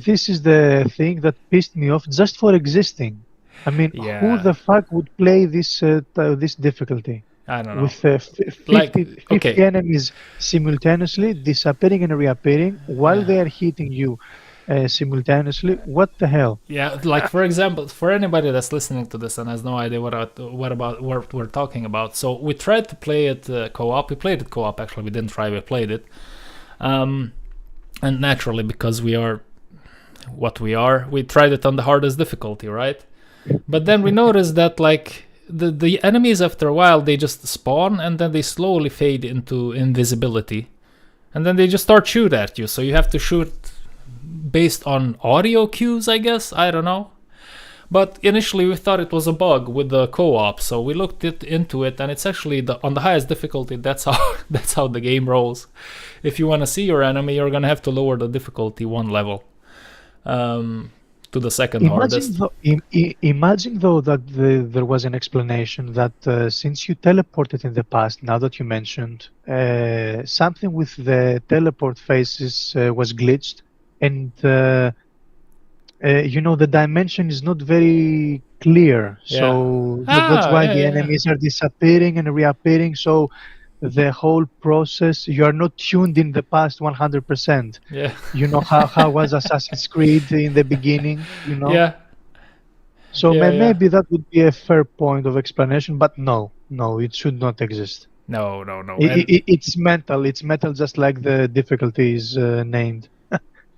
This is the thing that pissed me off just for existing. I mean, who the fuck would play this this difficulty? I don't know. With 50 enemies simultaneously disappearing and reappearing while they are hitting you. Simultaneously, what the hell? Yeah, like, for example, for anybody that's listening to this and has no idea what we're talking about, so we tried to play it co-op. We played it co-op, actually. We didn't try, we played it, and naturally, because we are what we are, we tried it on the hardest difficulty, right? But then we noticed that, like, the enemies, after a while, they just spawn and then they slowly fade into invisibility, and then they just start shoot at you. So you have to shoot based on audio cues, I guess. I don't know. But initially we thought it was a bug with the co-op, so we looked into it, and it's actually on the highest difficulty. That's how that's how the game rolls. If you want to see your enemy, you're gonna have to lower the difficulty one level to the second hardest. Imagine though that there was an explanation that since you teleported in the past, now that you mentioned, something with the teleport phases was glitched, and the dimension is not very clear. So that's why the enemies are disappearing and reappearing. So the whole process, you are not tuned in the past 100%. Yeah. You know how was Assassin's Creed in the beginning, Yeah. So maybe that would be a fair point of explanation, but no, it should not exist. No. It's mental. It's mental, just like the difficulty is named.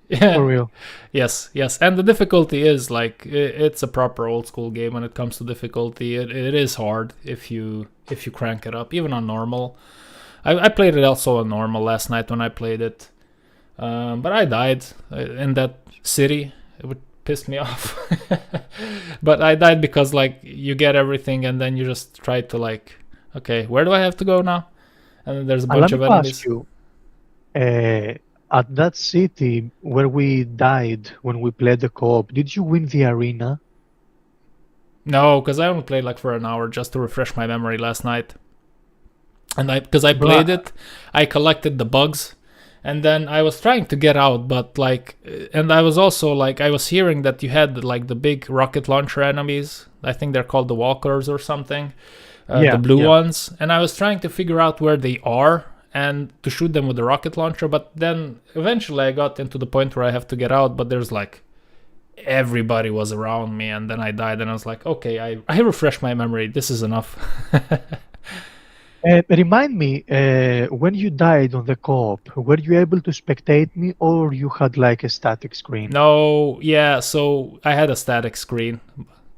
Yeah. For real. Yes. And the difficulty is like it's a proper old school game when it comes to difficulty. It is hard if you crank it up, even on normal. I played it also on normal last night when I played it, but I died in that city. It would piss me off. But I died because like you get everything and then you just try to like, okay, where do I have to go now? And then there's a bunch of enemies. Ask you, at that city where we died when we played the co-op, did you win the arena? No, because I only played like for an hour just to refresh my memory last night. And because I played it, I collected the bugs, and then I was trying to get out, but like, and I was also like, I was hearing that you had like the big rocket launcher enemies. I think they're called the walkers or something, the blue ones. And I was trying to figure out where they are and to shoot them with the rocket launcher. But then eventually I got into the point where I have to get out, but there's like, everybody was around me, and then I died, and I was like, okay, I refreshed my memory. This is enough. Remind me, when you died on the co-op, were you able to spectate me, or you had like a static screen? No, yeah, so I had a static screen.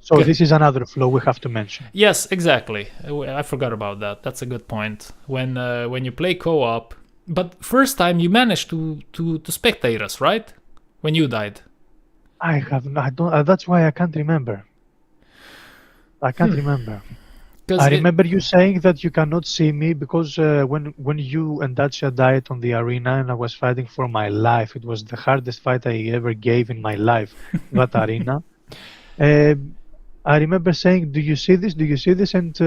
So this is another flaw we have to mention. Yes, exactly. I forgot about that. That's a good point. When you play co-op, but first time you managed to spectate us, right? When you died. I don't. That's why I can't remember. I can't remember. I remember you saying that you cannot see me because when you and Dacia died on the arena and I was fighting for my life, it was the hardest fight I ever gave in my life, that arena. I remember saying, do you see this? Do you see this? And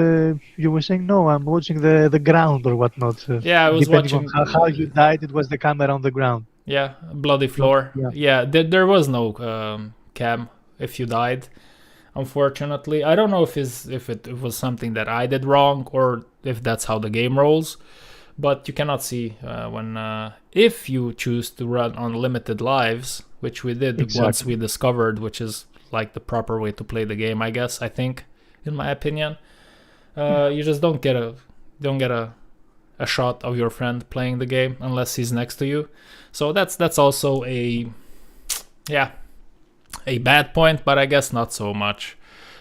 you were saying, no, I'm watching the ground or whatnot. Yeah, I was watching. On how you died, it was the camera on the ground. Yeah, bloody floor. Yeah, there was no cam if you died. Unfortunately, I don't know if it was something that I did wrong or if that's how the game rolls, but you cannot see if you choose to run unlimited lives, which we did once we discovered, which is like the proper way to play the game, I guess. I think, in my opinion, you just don't get a shot of your friend playing the game unless he's next to you. So that's also a bad point, but I guess not so much.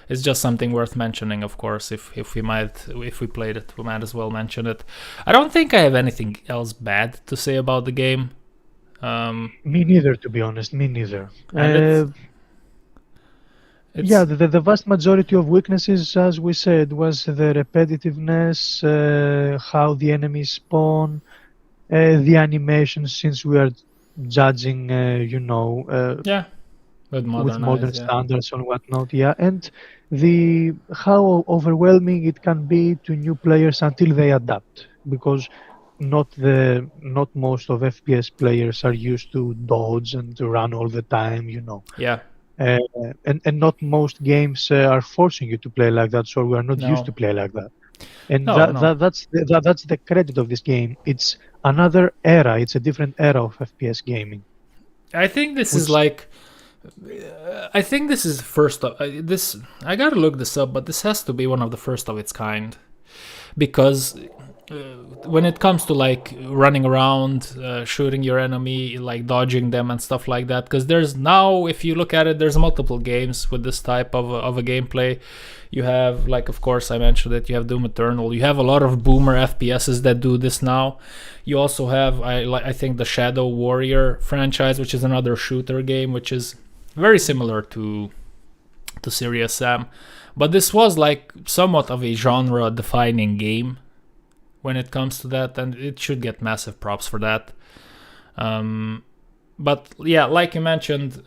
It's just something worth mentioning, of course. If we played it, we might as well mention it. I don't think I have anything else bad to say about the game. Me neither, to be honest. Me neither. It's the vast majority of weaknesses, as we said, was the repetitiveness, how the enemies spawn, the animations, since we are judging, with modern standards and whatnot, and how overwhelming it can be to new players until they adapt, because not most of FPS players are used to dodge and to run all the time, and not most games are forcing you to play like that, so we are not used to play like that. And that's the credit of this game. It's another era. It's a different era of FPS gaming. I think this is like. I think this is first of this. I gotta look this up, but this has to be one of the first of its kind, because when it comes to like running around, shooting your enemy, like dodging them and stuff like that, because there's now, if you look at it, there's multiple games with this type of a gameplay. You have, like, of course I mentioned it, you have Doom Eternal, you have a lot of boomer FPSs that do this now. You also have I think the Shadow Warrior franchise, which is another shooter game, which is very similar to to Serious Sam. But this was like somewhat of a genre-defining game when it comes to that, and it should get massive props for that. But yeah, like you mentioned,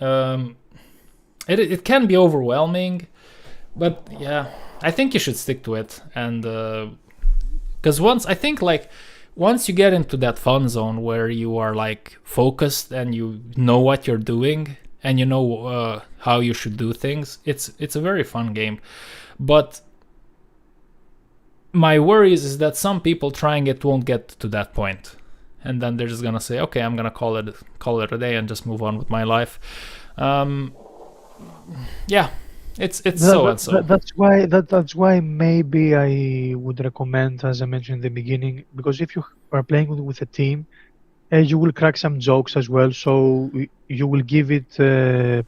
it can be overwhelming, but yeah, I think you should stick to it. And because once you get into that fun zone where you are like focused and you know what you're doing and you know how you should do things, it's a very fun game. But my worries is that some people trying it won't get to that point, and then they're just gonna say, okay, I'm gonna call it a day and just move on with my life. Yeah, it's so and so. That's why maybe I would recommend, as I mentioned in the beginning, because if you are playing with a team, you will crack some jokes as well. So you will give it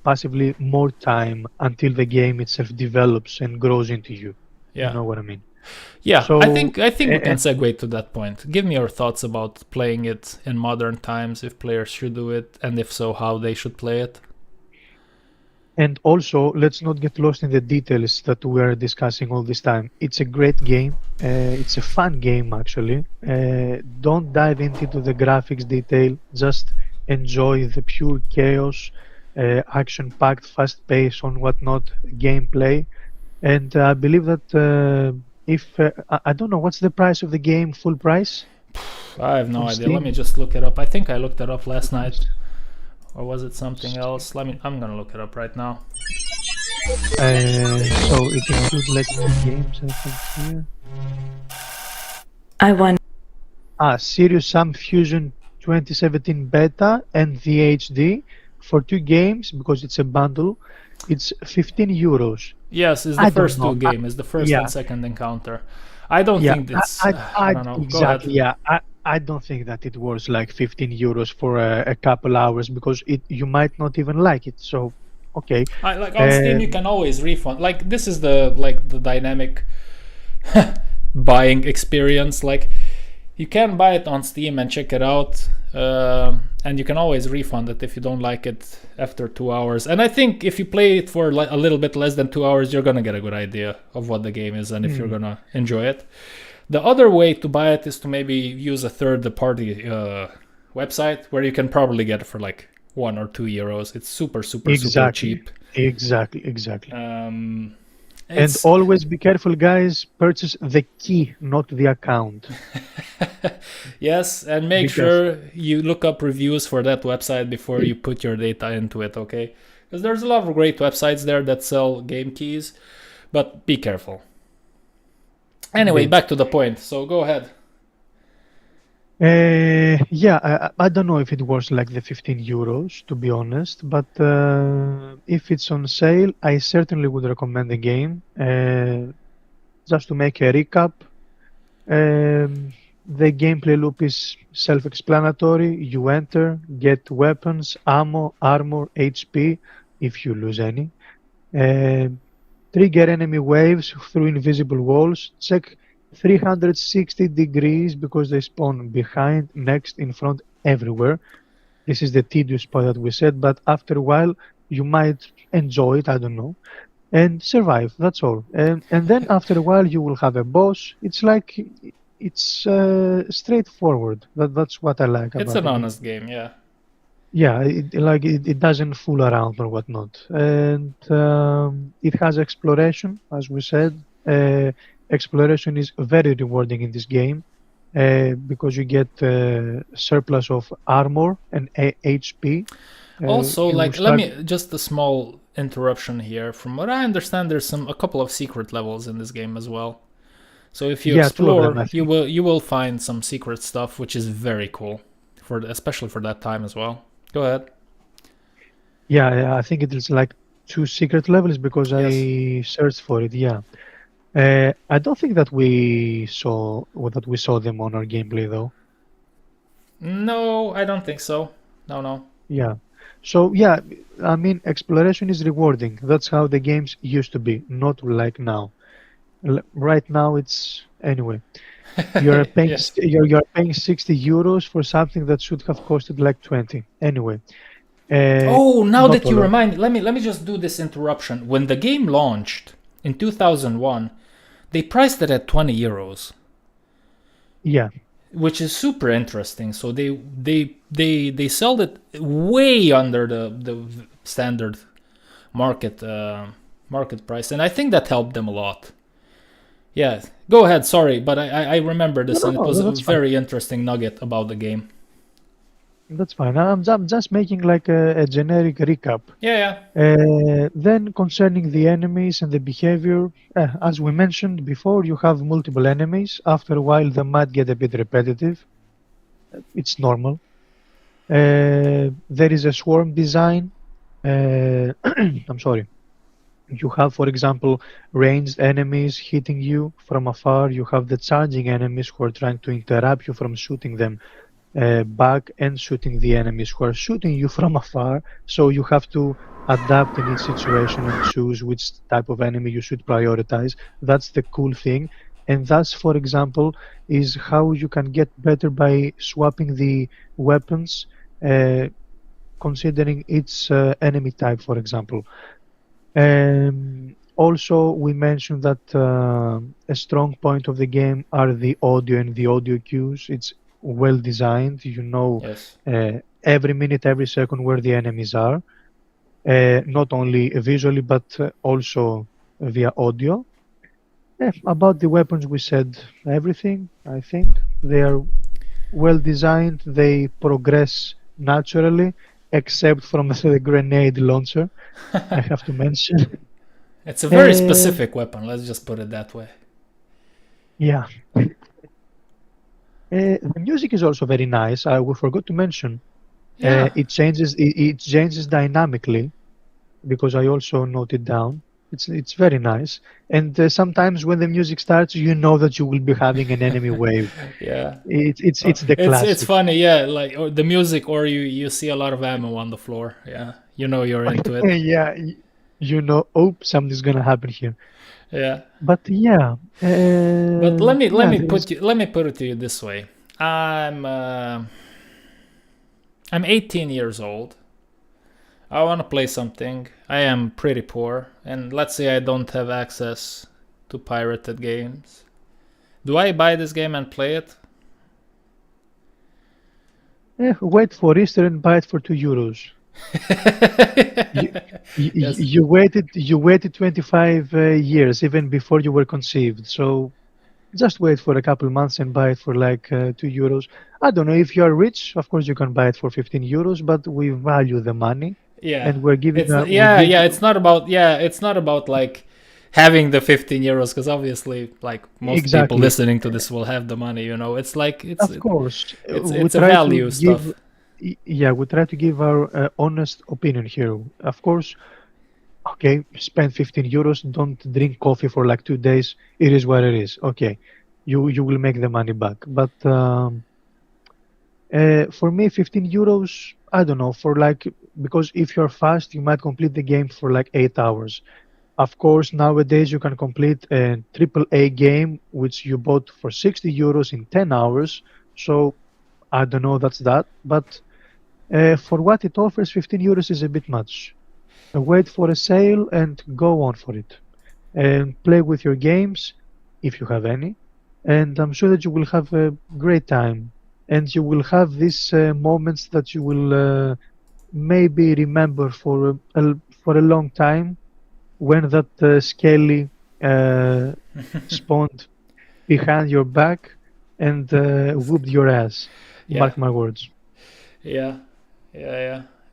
passively more time until the game itself develops and grows into you. Yeah. You know what I mean? Yeah, So, I think we can segue to that point. Give me your thoughts about playing it in modern times, if players should do it, and if so, how they should play it. And also, let's not get lost in the details that we are discussing all this time. It's a great game. It's a fun game, actually. Don't dive into the graphics detail. Just enjoy the pure chaos, action-packed, fast-paced, on whatnot gameplay. And I believe that I don't know, what's the price of the game, full price? I have no On idea. Steam? Let me just look it up. I think I looked it up last night. Or was it something else? I'm gonna look it up right now. So it includes like the games, I think, here. I won. Serious Sam Fusion 2017 Beta and the HD for 2 games, because it's a bundle. It's 15 euros. Yes, it's I the don't first know. two games. It's the first Yeah. and second encounter. I don't Yeah, think it's... I don't know. Go exactly. ahead. Yeah, I don't think that it was like 15 euros for a couple hours, because you might not even like it. So, okay. Like on Steam, you can always refund. Like this is the dynamic buying experience. Like you can buy it on Steam and check it out, and you can always refund it if you don't like it after 2 hours. And I think if you play it for a little bit less than 2 hours, you're gonna get a good idea of what the game is and if you're gonna enjoy it. The other way to buy it is to maybe use a third-party website where you can probably get it for like 1 or 2 euros. It's super cheap. Exactly. And It's- always be careful, guys. Purchase the key, not the account. Yes, and make sure you look up reviews for that website before you put your data into it, okay? Because there's a lot of great websites there that sell game keys, but be careful. Anyway, back to the point, so go ahead. I don't know if it was like the 15 euros, to be honest, but if it's on sale, I certainly would recommend the game. Just to make a recap, the gameplay loop is self-explanatory. You enter, get weapons, ammo, armor, HP, if you lose any. Trigger enemy waves through invisible walls. Check 360 degrees because they spawn behind, next, in front, everywhere. This is the tedious part that we said, but after a while you might enjoy it, I don't know, and survive. That's all. And then after a while you will have a boss. It's like it's straightforward. That's what I like about it. It's an honest game, yeah. Yeah, it doesn't fool around or whatnot, and it has exploration, as we said. Exploration is very rewarding in this game because you get surplus of armor and HP. Also, you like, start- just a small interruption here. From what I understand, there's a couple of secret levels in this game as well. So if you Yeah, two of them, explore, I think. you will find some secret stuff, which is very cool, especially for that time as well. Go ahead. Yeah, I think it is like 2 secret levels because I searched for it. Yeah, I don't think that we saw them on our gameplay though. No, I don't think so. No. Yeah. So yeah, I mean, exploration is rewarding. That's how the games used to be, not like now. Right now, it's anyway. You're paying you're paying 60 euros for something that should have costed like 20. Anyway, Now Not that you all. remind, let me just do this interruption. When the game launched in 2001, they priced it at 20 euros, Yeah, which is super interesting. So they sold it way under the standard market market price, and I think that helped them a lot. Yeah, go ahead. Sorry, but I remember this, and it was a that's fine. very interesting nugget about the game. That's fine. I'm just making like a generic recap. Yeah, Then concerning the enemies and the behavior, as we mentioned before, you have multiple enemies. After a while, they might get a bit repetitive. It's normal. There is a swarm design. I'm sorry. You have, for example, ranged enemies hitting you from afar. You have the charging enemies who are trying to interrupt you from shooting them back, and shooting the enemies who are shooting you from afar. So you have to adapt in each situation and choose which type of enemy you should prioritize. That's the cool thing. And that's, for example, is how you can get better by swapping the weapons, considering each enemy type, for example. Also, we mentioned that a strong point of the game are the audio and the audio cues. It's well designed. You know, yes. every minute, every second where the enemies are, not only visually but also via audio. About the weapons, we said everything. I think they are well designed. They progress naturally, except from the grenade launcher. I have to mention. It's a very Uh, specific weapon, let's just put it that way. Yeah. The music is also very nice. We forgot to mention. Yeah. It changes dynamically, because I also noted down. It's very nice. And sometimes when the music starts, you know that you will be having an enemy wave. Yeah. It's the It's classic. funny, yeah, like or the music, or you see a lot of ammo on the floor. Yeah. You know you're into it. Yeah, you know, oh, something's gonna happen here. Yeah. But yeah, But let me yeah, there is. let me put it to you this way. I'm 18 years old. I want to play something. I am pretty poor, and let's say I don't have access to pirated games. Do I buy this game and play it? Wait for Easter and buy it for €2. You, Yes. you waited 25 years even before you were conceived. So just wait for a couple months and buy it for like €2. I don't know, if you are rich, of course you can buy it for €15, but we value the money, Yeah. and we're giving It's we give. it's not about like having the 15 euros, because obviously like most people Exactly. listening to this will have the money, you know. It's like Of course, we it's a try to value give. stuff. Yeah, we try to give our honest opinion here. Of course, okay, spend €15. Don't drink coffee for like 2 days. It is what it is. Okay, you will make the money back. But for me, €15, I don't know. For like, because if you're fast, you might complete the game for like 8 hours. Of course, nowadays you can complete a AAA game which you bought for €60 in 10 hours. So I don't know, that's that. But for what it offers, €15 is a bit much. Wait for a sale and go on for it. And play with your games, if you have any. And I'm sure that you will have a great time. And you will have these moments that you will maybe remember for a long time, when that scaly spawned behind your back and whooped your ass. Yeah. Mark my words. Yeah.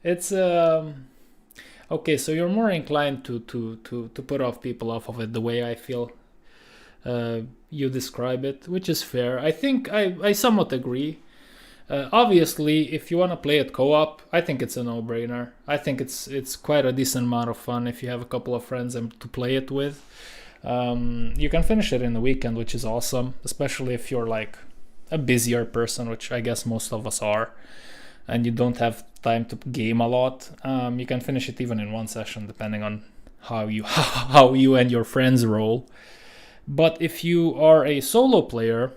It's okay, so you're more inclined to put off people off of it the way I feel you describe it, which is fair. I think I somewhat agree. Obviously, if you want to play it co-op, I think it's a no-brainer. I think it's quite a decent amount of fun if you have a couple of friends to play it with. You can finish it in the weekend, which is awesome, especially if you're like a busier person, which I guess most of us are, and you don't have time to game a lot. You can finish it even in one session, depending on how you and your friends roll. But if you are a solo player,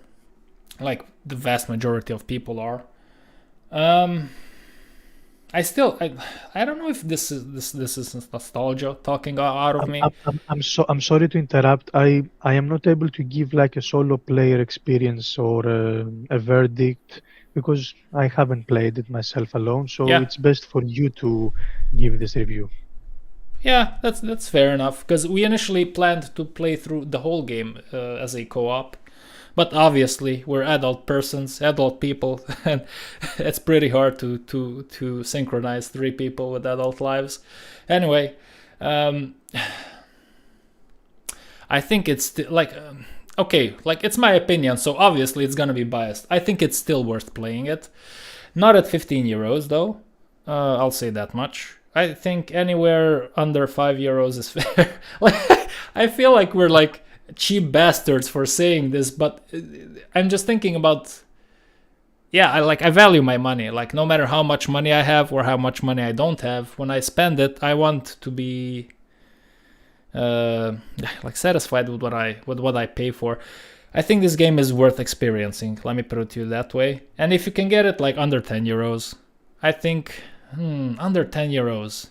like the vast majority of people are, I don't know if this is nostalgia talking out of me. I'm sorry to interrupt. I am not able to give like a solo player experience or a verdict because I haven't played it myself alone. So Yeah. it's best for you to give this review. Yeah, that's fair enough. Because we initially planned to play through the whole game as a co-op, but obviously we're adult persons, adult people, and it's pretty hard to synchronize three people with adult lives. Anyway, I think it's okay, like it's my opinion, so obviously it's gonna be biased. I think it's still worth playing it. Not at 15 euros though. I'll say that much. I think anywhere under 5 euros is fair. Like, I feel like we're like cheap bastards for saying this, but I'm just thinking about. Yeah, I value my money. Like no matter how much money I have or how much money I don't have, when I spend it, I want to be like satisfied with what I pay for. I think this game is worth experiencing. Let me put it to you that way. And if you can get it like under 10 euros, I think under 10 euros.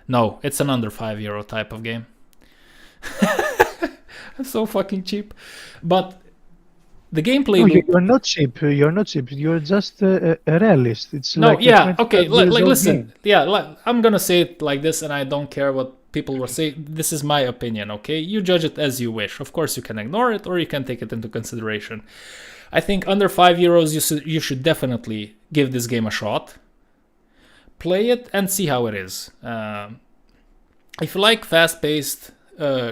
No, it's an under 5 euro type of game. It's so fucking cheap. But the gameplay. No, you're not cheap. You're not cheap. You're just a realist. It's no, like yeah, okay. 25 Like, years old listen, game. yeah. Like, I'm gonna say it like this, and I don't care what people will say. This is my opinion, okay? You judge it as you wish. Of course, you can ignore it, or you can take it into consideration. I think under 5 euros, you should definitely give this game a shot. Play it and see how it is. If you like fast-paced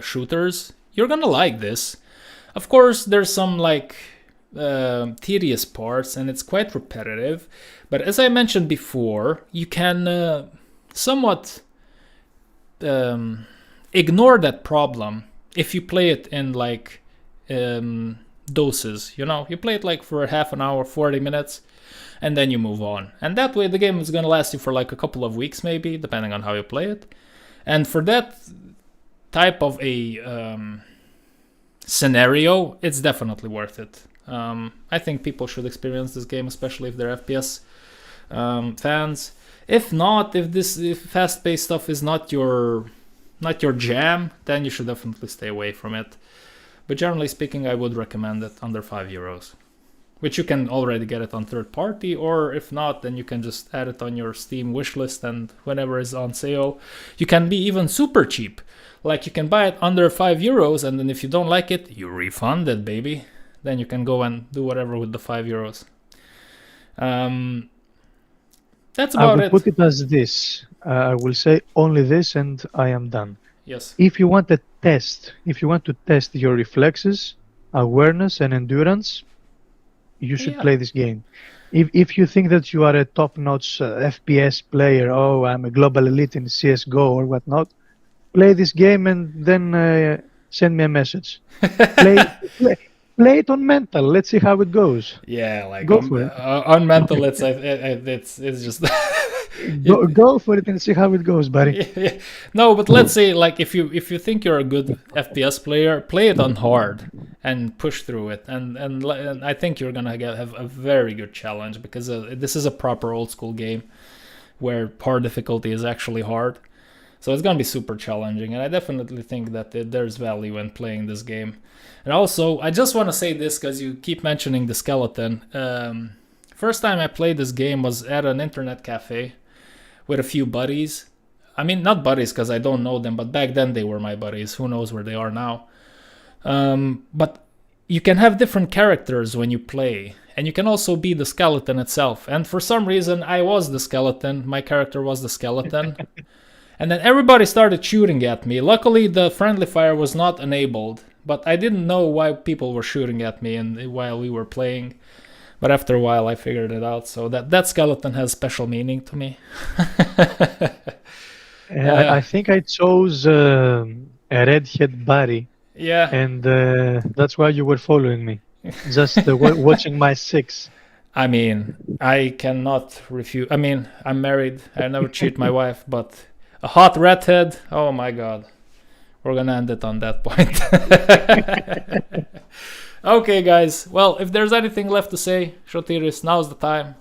shooters, you're gonna like this. Of course, there's some like tedious parts, and it's quite repetitive. But as I mentioned before, you can somewhat ignore that problem if you play it in like doses. You play it like for half an hour, 40 minutes, and then you move on. And that way, the game is gonna last you for like a couple of weeks, maybe, depending on how you play it. And for that type of a scenario, it's definitely worth it. I think people should experience this game, especially if they're FPS fans. If not, if fast-paced stuff is not your jam, then you should definitely stay away from it. But generally speaking, I would recommend it under 5 euros, which you can already get it on third party, or if not, then you can just add it on your Steam wishlist, and whenever it's on sale, you can be even super cheap. Like you can buy it under 5 euros, and then if you don't like it, you refund it, baby. Then you can go and do whatever with the 5 euros. That's I about will it. put it as this. I will say only this, and I am done. Yes. If you want to test your reflexes, awareness, and endurance, you should Yeah. play this game. If you think that you are a top-notch FPS player, oh, I'm a global elite in CS:GO or whatnot, play this game and then send me a message. Play it on mental. Let's see how it goes. Yeah, like Go for it. on mental, it's just Go for it and see how it goes, buddy. Yeah. No, but let's say like if you think you're a good FPS player, play it on hard and push through it, and I think you're gonna have a very good challenge, because this is a proper old school game where hard difficulty is actually hard. So it's gonna be super challenging, and I definitely think that there's value in playing this game. And also, I just want to say this because you keep mentioning the skeleton. First time I played this game was at an internet cafe with a few buddies. I mean, not buddies because I don't know them, but back then they were my buddies. Who knows where they are now? But you can have different characters when you play, and you can also be the skeleton itself. And for some reason, I was the skeleton. My character was the skeleton. And then everybody started shooting at me. Luckily, the friendly fire was not enabled, but I didn't know why people were shooting at me while we were playing. But after a while, I figured it out. So that skeleton has special meaning to me. I think I chose a redhead body, Yeah. and that's why you were following me. Just watching my six. I mean, I cannot refuse. I mean, I'm married. I never cheat my wife, but a hot redhead. Oh my God. We're gonna end it on that point. Okay, guys. Well, if there's anything left to say, Shotiris, now's the time.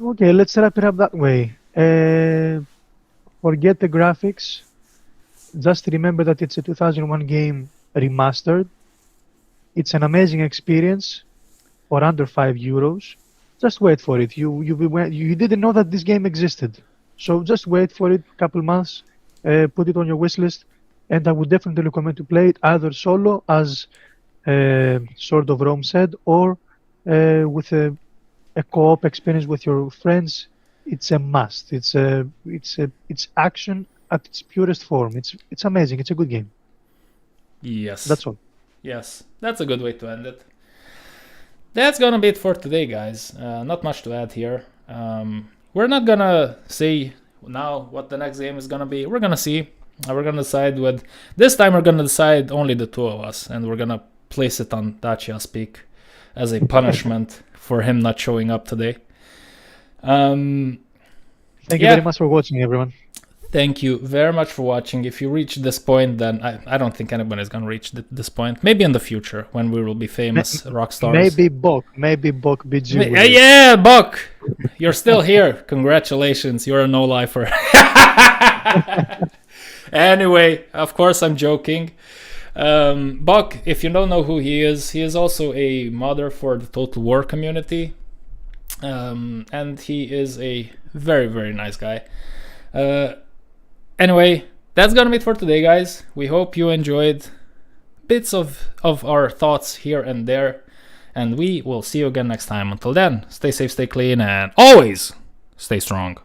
Okay, let's wrap it up that way. Forget the graphics. Just remember that it's a 2001 game remastered. It's an amazing experience for under €5. Just wait for it. You didn't know that this game existed, so just wait for it. Couple months, put it on your wish list, and I would definitely recommend to play it either solo, as sort of Rome said, or with a co-op experience with your friends. It's a must. It's action at its purest form. It's amazing. It's a good game. Yes. That's all. Yes, that's a good way to end it. That's gonna be it for today, guys. Not much to add here. We're not gonna say now what the next game is gonna be. We're gonna see. We're gonna decide with. This time we're gonna decide only the two of us, and we're gonna place it on Dacia's peak as a punishment for him not showing up today. Thank you very much for watching, everyone. Thank you very much for watching. If you reach this point, then I don't think anybody's going to reach this point. Maybe in the future when we will be famous rock stars. Maybe Bok BG. Yeah, Bok! You're still here. Congratulations. You're a no-lifer. Anyway, of course I'm joking. Bok, if you don't know who he is also a modder for the Total War community. And he is a very, very nice guy. Anyway, that's gonna be it for today, guys. We hope you enjoyed bits of our thoughts here and there, and we will see you again next time. Until then, stay safe, stay clean, and always stay strong.